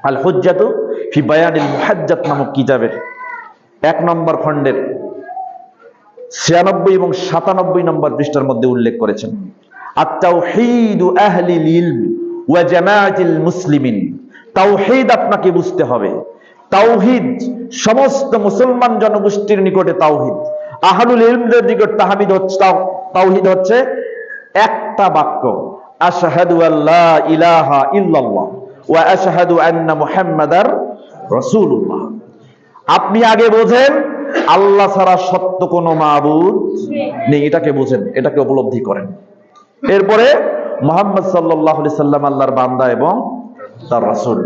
আল হুজ্জাতু ফি বায়ানিল মুহাজ্জাত নামক কিতাবের 1 নম্বর খণ্ডের 96 এবং 97 নম্বর পৃষ্ঠার মধ্যে উল্লেখ করেছেন, আত-তাওহীদু আহলিল ইলম ওয়া জামাআতিল মুসলিমিন। তাওহীদ আপনাকে বুঝতে হবে। তাওহীদ সমস্ত মুসলমান জনগোষ্ঠীর নিকটে তাওহীদ, আহলুল ইলমদের নিকট তাওহীদ হচ্ছে একটা বাক্য, আশহাদু আল্লা ইলাহা ইল্লাল্লাহ ওয়া আশহাদু আন্না মুহাম্মাদার রাসূলুল্লাহ। আপনি আগে বোঝেন আল্লাহ ছাড়া সত্য কোনো মাবুদ নেই, এটাকে বোঝেন, এটাকে উপলব্ধি করেন। এরপরে মুহাম্মদ সাল্লাল্লাহু আলাইহি সাল্লাম আল্লাহর বান্দা এবং তার রাসূল।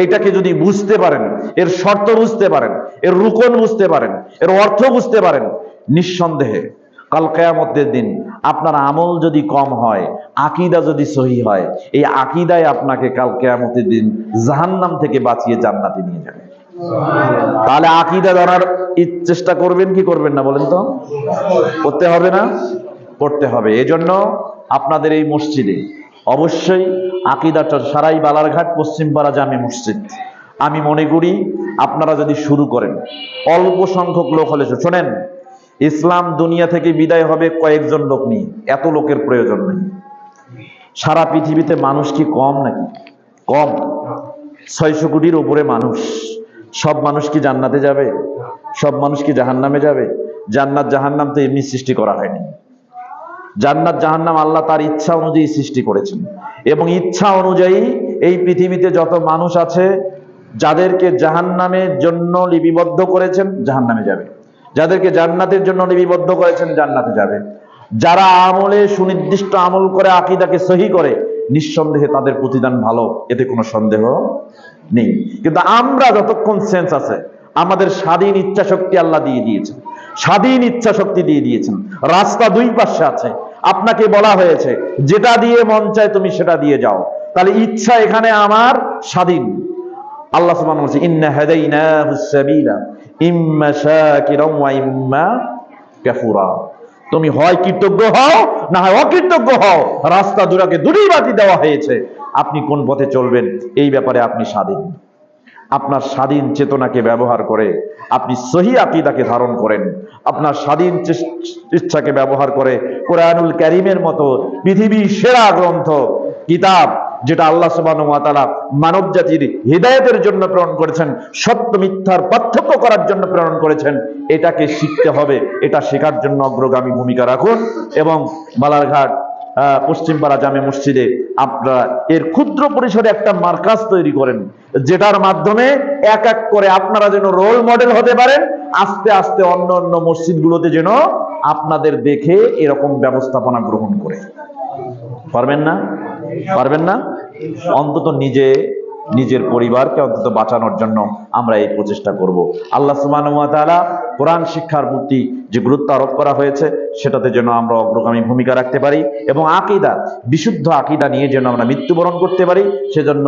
এটাকে যদি বুঝতে পারেন, এর শর্ত বুঝতে পারেন, এর রুকন বুঝতে পারেন, এর অর্থ বুঝতে পারেন, নিঃসন্দেহে কাল কিয়ামতের দিন আপনার আমল যদি কম হয়, আকীদা যদি সহিহ হয়, এই আকীদায় আপনাকে কাল কিয়ামতের দিন জাহান্নাম থেকে বাঁচিয়ে জান্নাতে নিয়ে যাবে। তাহলে আকীদা জানার চেষ্টা করবেন কি করবেন না বলেন তো? করতে হবে না? করতে হবে। এজন্য আপনাদের এই মসজিদে অবশ্যই আকীদাটা সারাই বালারঘাট পশ্চিমপাড়া জামে মসজিদ, আমি মনে করি আপনারা যদি শুরু করেন, অল্প সংখ্যক লোক হলে, শোনেন, ইসলাম দুনিয়া থেকে বিদায় হবে কয়েকজন লোক নিয়ে, এত লোকের প্রয়োজন নেই। সারা পৃথিবীতে মানুষ কি কম নাকি? কম। 600 কোটির উপরে মানুষ। সব মানুষ কি জান্নাতে যাবে? সব মানুষ কি জাহান্নামে যাবে? জান্নাত জাহান্নাম তো এমনি সৃষ্টি করা হয়নি। জান্নাত জাহান্নাম আল্লাহ তার ইচ্ছা অনুযায়ী সৃষ্টি করেছেন, এবং ইচ্ছা অনুযায়ী এই পৃথিবীতে যত মানুষ আছে, যাদেরকে জাহান্নামের জন্য লিপিবদ্ধ করেছেন জাহান্নামে যাবে, যাদেরকে জান্নাতের জন্য লিপিবদ্ধ করেছেন জান্নাতে যাবে। যারা আমলে সুনির্দিষ্ট আমল করে আকীদাকে সহি করে, নিঃসন্দেহে তাদের প্রতিদান ভালো, এতে কোনো সন্দেহ নেই। কিন্তু আমরা যতক্ষণ সেন্স আছে, আমাদের স্বাধীন ইচ্ছা শক্তি আল্লাহ দিয়ে দিয়েছেন, স্বাধীন ইচ্ছা শক্তি দিয়ে দিয়েছেন, রাস্তা দুই পাশে আছে, আপনাকে বলা হয়েছে যেটা দিয়ে মন চায় তুমি সেটা দিয়ে যাও। তাহলে ইচ্ছা এখানে আমার স্বাধীন। আল্লাহ সুবহানাহু ওয়া তাআলা বলেন, ইন্না হাদাইনাহুস সাবিলা ইম্মা শাকিরান ওয়া ইম্মা কাফুরা। তুমি হয় কৃতজ্ঞ হও, না হয় অকৃতজ্ঞ হও। রাস্তা দুটাকে দুটোই বাতি দেওয়া হয়েছে, আপনি কোন পথে চলবেন এই ব্যাপারে আপনি স্বাধীন। আপনার স্বাধীন চেতনাকে ব্যবহার করে আপনি সহি আকীদাকে ধারণ করেন। আপনার স্বাধীন ইচ্ছাকে ব্যবহার করে কোরআনুল কারীমের মতো পৃথিবীর সেরা গ্রন্থ, কিতাব, যেটা আল্লাহ সুবহানাহু ওয়া তাআলা মানব জাতির হিদায়াতের জন্য প্রেরণ করেছেন, সত্য মিথ্যার পার্থক্য করার জন্য প্রেরণ করেছেন, এটাকে শিখতে হবে। এটা শেখার জন্য অগ্রগামী ভূমিকা রাখুন, এবং বালারঘাট পশ্চিমপাড়া জামে মসজিদে আপনারা এর ক্ষুদ্র পরিসরে একটা মার্কাজ তৈরি করেন, যেটার মাধ্যমে এক এক করে আপনারা যেন রোল মডেল হতে পারেন। আস্তে আস্তে অন্য অন্য মসজিদগুলোতে যেন আপনাদের দেখে এরকম ব্যবস্থাপনা গ্রহণ করে। পারবেন না? পারবেন না? অন্তত নিজের পরিবারকে অন্তত বাঁচানোর জন্য আমরা এই প্রচেষ্টা করব। আল্লাহ সুবহানাহু ওয়া তাআলা কোরআন শিক্ষার প্রতি যে গুরুত্ব আরোপ করা হয়েছে, সেটাতে যেন আমরা অগ্রগামী ভূমিকা রাখতে পারি, এবং আকীদা, বিশুদ্ধ আকীদা নিয়ে যেন আমরা মৃত্যুবরণ করতে পারি, সেজন্য